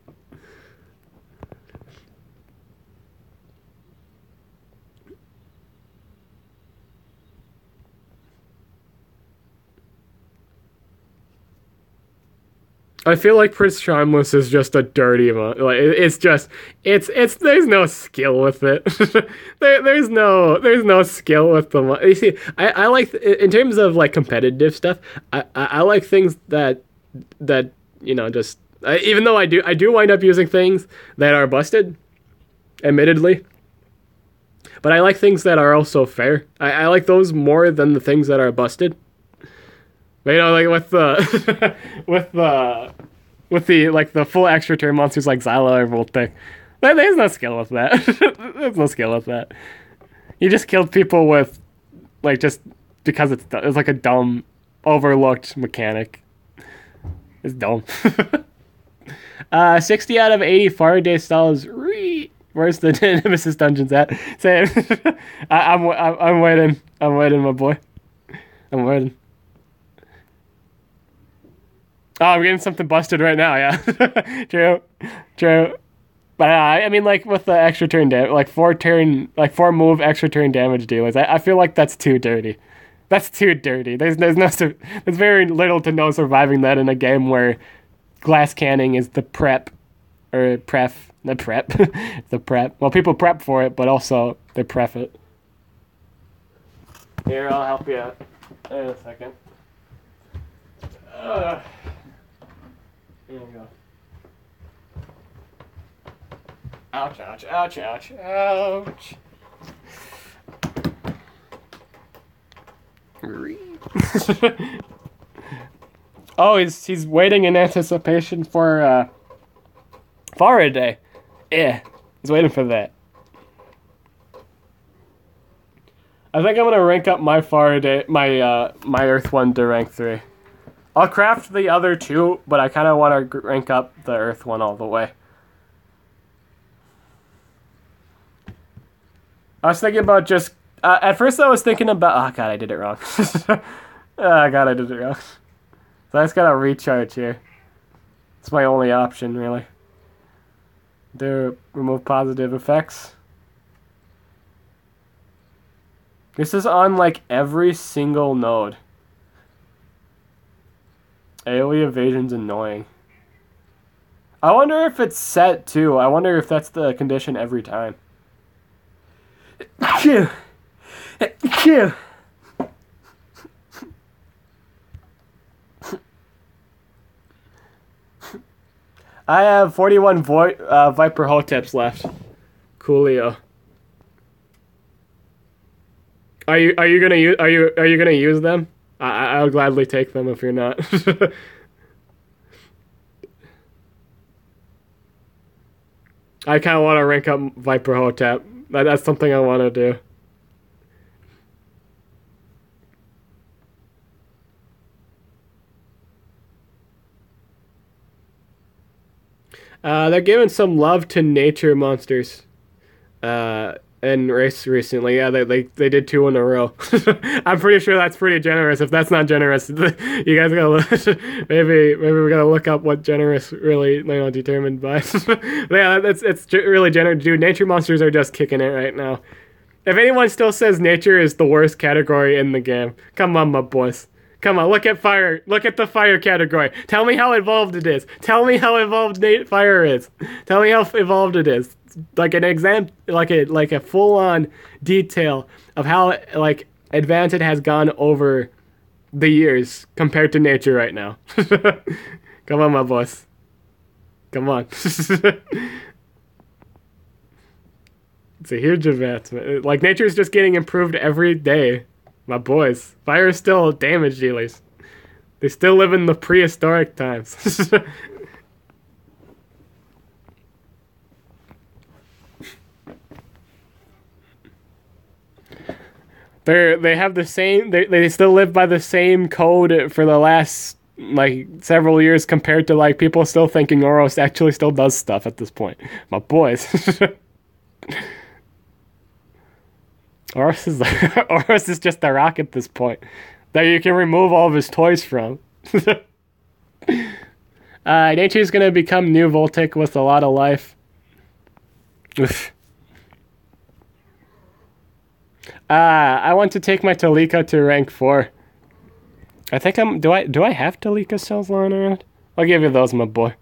I feel like Prince Charmless is just a dirty amount. Like it's just it's there's no skill with it. there's no skill with the. You see, I like in terms of like competitive stuff. I like things that just even though I do wind up using things that are busted, admittedly. But I like things that are also fair. I like those more than the things that are busted. But, like with the with the full extra turn monsters like Xylo or Voltic, there's no skill with that. There's no skill with that. You just killed people with just because it's like a dumb, overlooked mechanic. It's dumb. 60 out of 80 Far Day stalls. Where's the Nemesis dungeons at? Same. I'm waiting. I'm waiting, my boy. I'm waiting. Oh, I'm getting something busted right now, yeah. True. But I mean, like, with the extra turn damage, like 4 move extra turn damage dealers, I feel like that's too dirty. That's too dirty. There's very little to no surviving that in a game where glass canning is the prep, or the prep. The prep. Well, people prep for it, but also they prep it. Here, I'll help you out. In a second. There you go. Ouch, ouch, ouch, ouch, ouch. Oh, he's waiting in anticipation for Faraday. Yeah, he's waiting for that. I think I'm gonna rank up my Faraday, my Earth one to rank 3. I'll craft the other 2, but I kind of want to rank up the Earth one all the way. I was thinking about just... at first I was thinking about... Oh, God, I did it wrong. Oh, God, I did it wrong. So I just gotta recharge here. It's my only option, really. Remove positive effects. This is on, like, every single node. AoE evasion's annoying. I wonder if it's set too. I wonder if that's the condition every time. I have 41 Viper Hoteps left. Coolio. Are you gonna use them? I'll gladly take them if you're not. I kind of want to rank up Viper Hotep. That's something I want to do. They're giving some love to nature monsters. In race recently. Yeah, they did 2 in a row. I'm pretty sure that's pretty generous. If that's not generous, you guys gotta maybe we gotta look up what generous really determined by. Yeah, it's really generous. Dude, nature monsters are just kicking it right now. If anyone still says nature is the worst category in the game, come on, my boys. Come on, look at fire. Look at the fire category. Tell me how evolved it is. Tell me how evolved fire is. Tell me how evolved it is. Like an like a full-on detail of how advanced it has gone over the years compared to nature right now. Come on, my boys. Come on. It's a huge advancement. Like, nature is just getting improved every day, my boys. Fire is still damage dealers. They still live in the prehistoric times. They have the same. They still live by the same code for the last like several years compared to like people still thinking Oros actually still does stuff at this point. My boys. Oros is Oros is just a rock at this point that you can remove all of his toys from. Nature's gonna become new Voltic with a lot of life. Oof. I want to take my Talika to rank 4. I think I'm. Do I have Talika cells lying around? I'll give you those, my boy.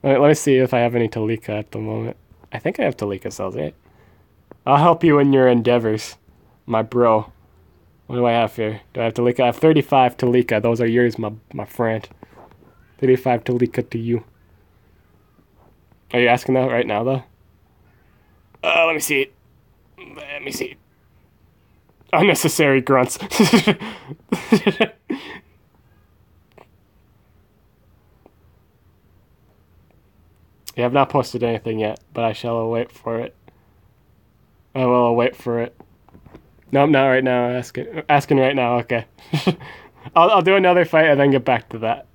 Let me see if I have any Talika at the moment. I think I have Talika cells, right? I'll help you in your endeavors, my bro. What do I have here? Do I have Talika? I have 35 Talika. Those are yours, my friend. 35 Talika to you. Are you asking that right now, though? Let me see. Let me see. Unnecessary grunts. You have not posted anything yet, but I shall await for it. I will await for it. Nope, not right now. Asking right now. Okay. I'll do another fight and then get back to that.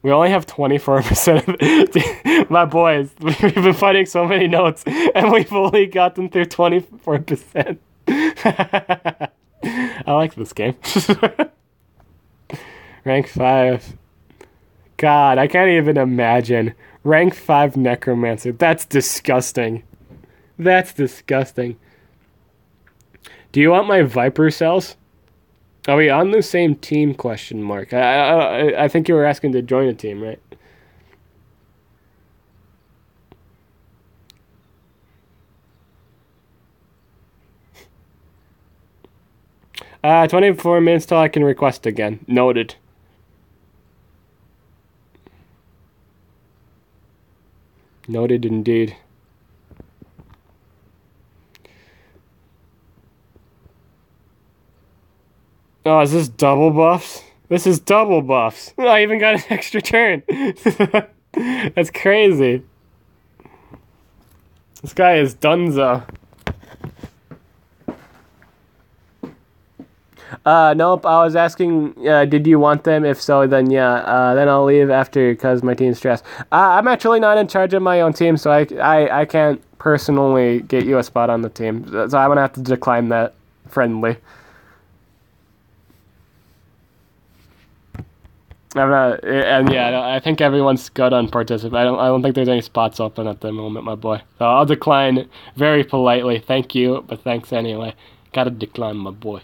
We only have 24%. My boys, we've been fighting so many notes, and we've only gotten through 24%. I like this game. Rank 5. God, I can't even imagine. Rank 5 Necromancer. That's disgusting. That's disgusting. Do you want my Viper cells? Are we on the same team? Question mark. I think you were asking to join a team, right? 24 minutes till I can request again. Noted. Noted indeed. Oh, is this double buffs? This is double buffs. I even got an extra turn. That's crazy. This guy is dunzo. Nope, I was asking, did you want them? If so, then yeah. Then I'll leave after because my team's stressed. I'm actually not in charge of my own team, so I can't personally get you a spot on the team. So I'm going to have to decline that friendly. I'm not, and yeah, I think everyone's good on participate. I don't think there's any spots open at the moment, my boy. So I'll decline very politely. Thank you, but thanks anyway. Gotta decline, my boy.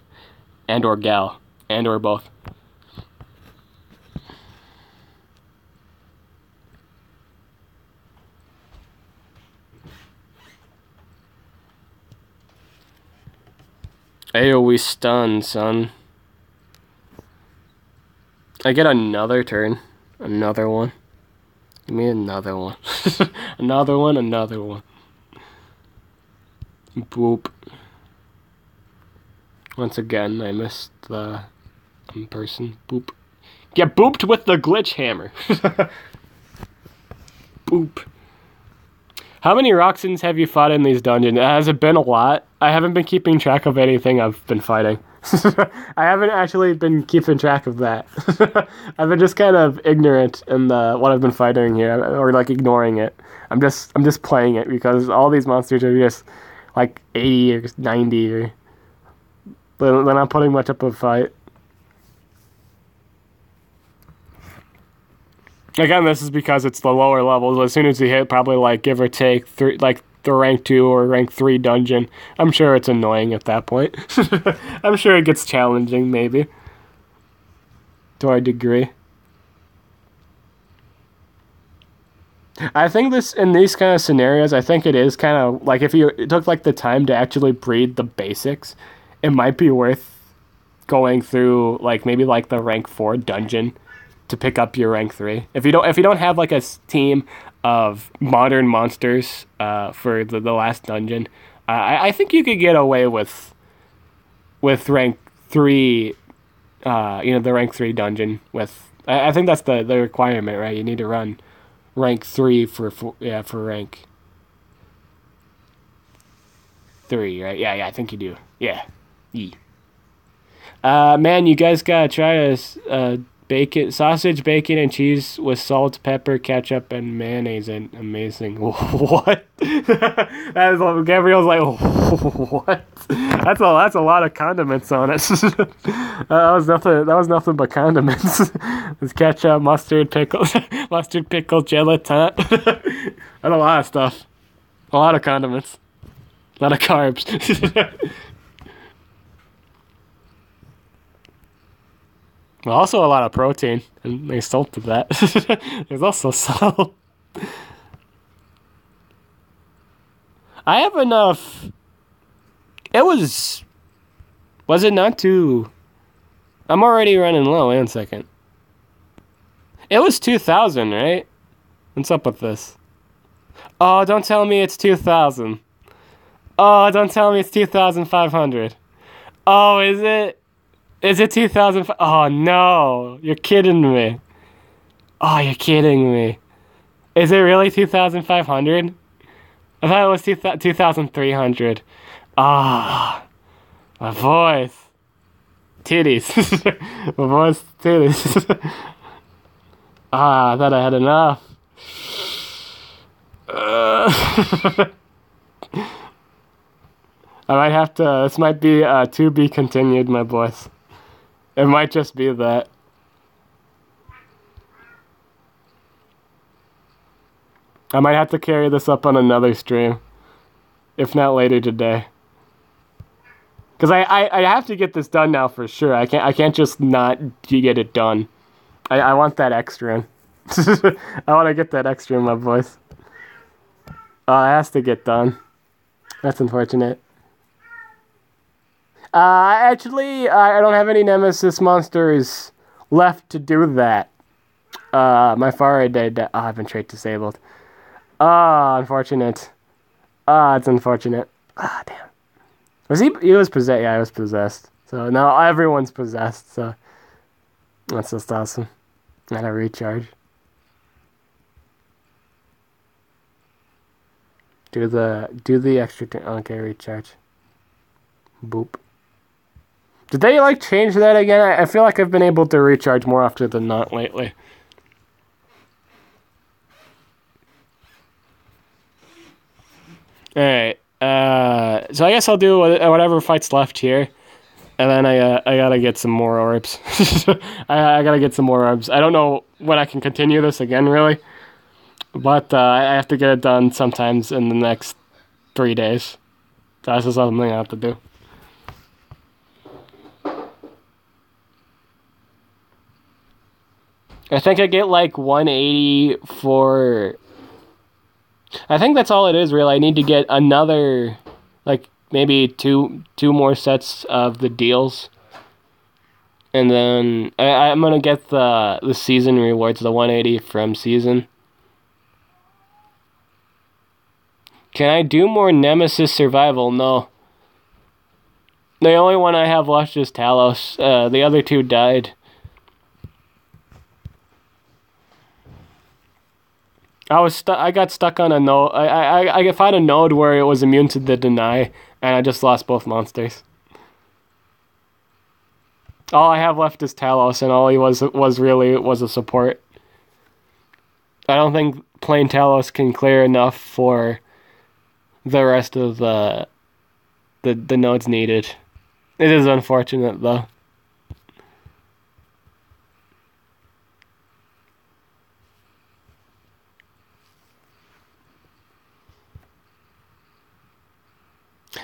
And or gal. And or both. AoE stun, son. I get another turn. Another one. Give me another one. Another one, another one. Boop. Once again, I missed the person. Boop. Get booped with the glitch hammer. Boop. How many Roxans have you fought in these dungeons? Has it been a lot? I haven't been keeping track of anything I've been fighting. I haven't actually been keeping track of that. I've been just kind of ignorant in what I've been fighting here, or like ignoring it. I'm just playing it because all these monsters are just like 80 or 90 or. They're not putting much up a fight. Again, this is because it's the lower levels. As soon as you hit probably like give or take the rank 2 or rank 3 dungeon, I'm sure it's annoying at that point. I'm sure it gets challenging, maybe. To a degree. I think in these kind of scenarios, I think it is kind of like if you took like the time to actually breed the basics, it might be worth going through like maybe like the rank 4 dungeon to pick up your rank 3. If you don't have like a team of modern monsters for the last dungeon, I think you could get away with rank 3, the rank 3 dungeon with. I think that's the requirement, right? You need to run rank 3 for rank 3, right? Yeah, I think you do. Yeah. Man, you guys gotta try this. Bacon, sausage, bacon, and cheese with salt, pepper, ketchup, and mayonnaise. And amazing. What? That is Gabriel's like, what? That's a lot of condiments on it. That was nothing. That was nothing but condiments. There's ketchup, mustard, pickle, mustard, pickle, gelatin. That's a lot of stuff. A lot of condiments. A lot of carbs. Well, also a lot of protein, and they salted that. There's also salt. I have enough. It was. Was it not too. I'm already running low. Wait a second. It was 2,000, right? What's up with this? Oh, don't tell me it's 2,000. Oh, don't tell me it's 2,500. Oh, is it? Is it 2,000? Oh, no. You're kidding me. Oh, you're kidding me. Is it really 2,500? I thought it was 2,300. Ah, my voice. Titties. My voice, titties. I thought I had enough. I might have to, this might be to be continued, my boys. It might just be that. I might have to carry this up on another stream. If not later today. Because I have to get this done now for sure. I can't just not get it done. I want that extra in. I want to get that extra in my voice. It has to get done. That's unfortunate. Actually, I don't have any Nemesis monsters left to do that. My Far did. I've been trait disabled. Unfortunate. It's unfortunate. Damn. Was he? He was possessed. Yeah, I was possessed. So now everyone's possessed. So that's just awesome. And a recharge. Do the extra. Okay, recharge. Boop. Did they like change that again? I feel like I've been able to recharge more often than not lately. Alright. So I guess I'll do whatever fight's left here. And then I gotta get some more orbs. I gotta get some more orbs. I don't know when I can continue this again, really. But I have to get it done sometimes in the next 3 days. So that's just something I have to do. I think I get like 180 for... I think that's all it is, really. I need to get another, like, maybe two more sets of the deals. And then I'm going to get the season rewards, the 180 from season. Can I do more Nemesis Survival? No. The only one I have left is Talos. The other two died. I got stuck on a node. I found a node where it was immune to the deny, and I just lost both monsters. All I have left is Talos, and all he was a support. I don't think plain Talos can clear enough for the rest of the nodes needed. It is unfortunate, though.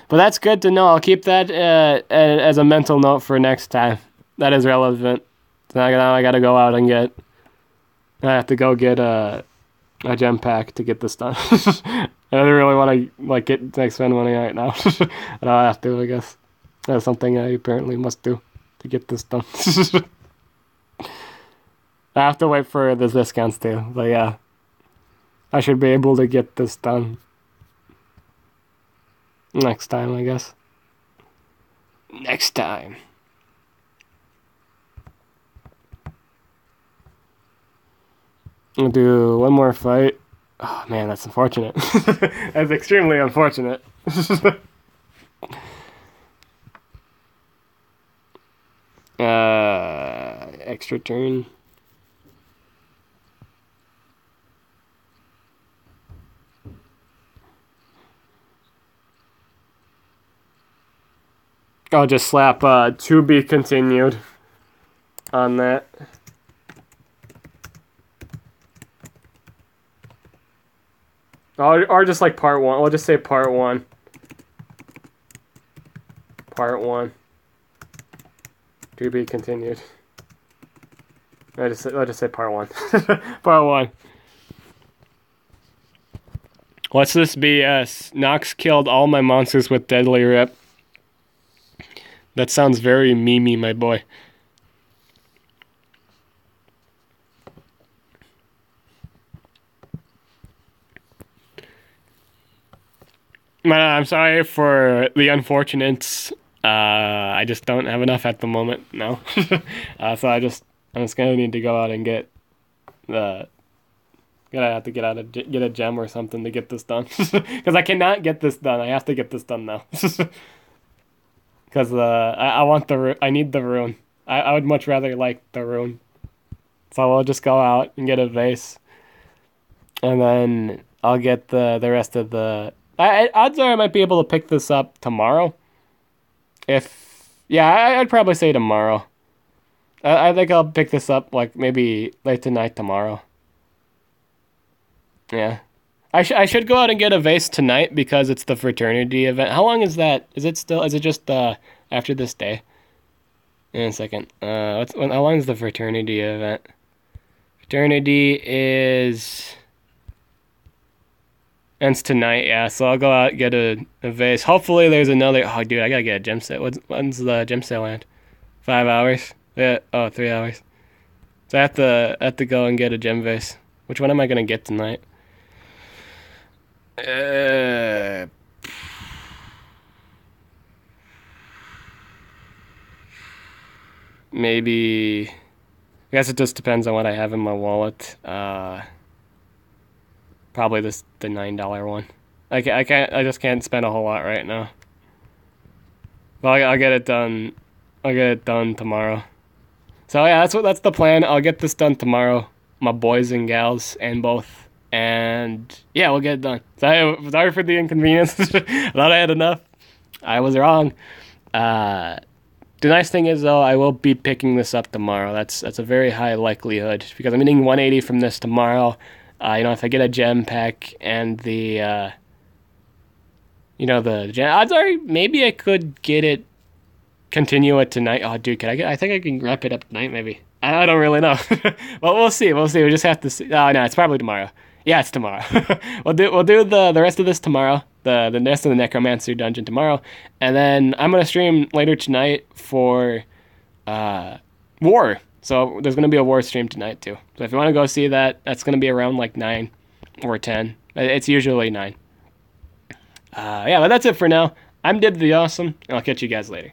But that's good to know. I'll keep that as a mental note for next time. That is relevant. So now I gotta go out and get... I have to go get a gem pack to get this done. I don't really want to spend money right now. But I'll have to, I guess. That's something I apparently must do to get this done. I have to wait for the discounts too. But yeah, I should be able to get this done next time, I guess. Next time. I'll do one more fight. Oh man, that's unfortunate. That's extremely unfortunate. extra turn. I'll just slap to be continued on that. Or just like part 1. We'll just say part 1. Part 1. To be continued. I'll just say part 1. Part 1. What's this BS? Nox killed all my monsters with deadly rip. That sounds very memey, my boy. I'm sorry for the unfortunates. I just don't have enough at the moment. No. So I'm just gonna need to go out and get the. Gonna have to get a gem or something to get this done. Because I cannot get this done. I have to get this done now. Because I want I need the rune. I would much rather like the rune. So we'll just go out and get a vase. And then I'll get the rest of the... odds are I might be able to pick this up tomorrow. Yeah, I'd probably say tomorrow. I think I'll pick this up like maybe late tonight tomorrow. Yeah. I should go out and get a vase tonight because it's the fraternity event. How long is that? Is it just after this day? In a second. How long is the fraternity event? Fraternity ends tonight, yeah. So I'll go out and get a vase. Hopefully there's another. Oh, dude, I gotta get a gem set. When's the gem sale end? 5 hours? Yeah. Oh, 3 hours. So I have to go and get a gem vase. Which one am I gonna get tonight? Maybe. I guess it just depends on what I have in my wallet. Probably the $9 one. I just can't spend a whole lot right now. Well, I'll get it done. I'll get it done tomorrow. So yeah, that's the plan. I'll get this done tomorrow, my boys and gals, and both. And yeah, we'll get it done. Sorry for the inconvenience. I thought I had enough. I was wrong. The nice thing is though, I will be picking this up tomorrow. That's a very high likelihood because I'm getting 180 from this tomorrow. If I get a gem pack and the gem, odds are maybe I could continue it tonight. Oh, dude, I think I can wrap it up tonight, maybe. I don't really know. Well, we'll see. We just have to see. Oh, no, it's probably tomorrow. Yeah, it's tomorrow. We'll do the rest of this tomorrow. The rest of the Necromancer dungeon tomorrow, and then I'm gonna stream later tonight for War. So there's gonna be a War stream tonight too. So if you want to go see that, that's gonna be around like 9 or 10. It's usually 9. Yeah, but that's it for now. I'm Dib the Awesome, and I'll catch you guys later.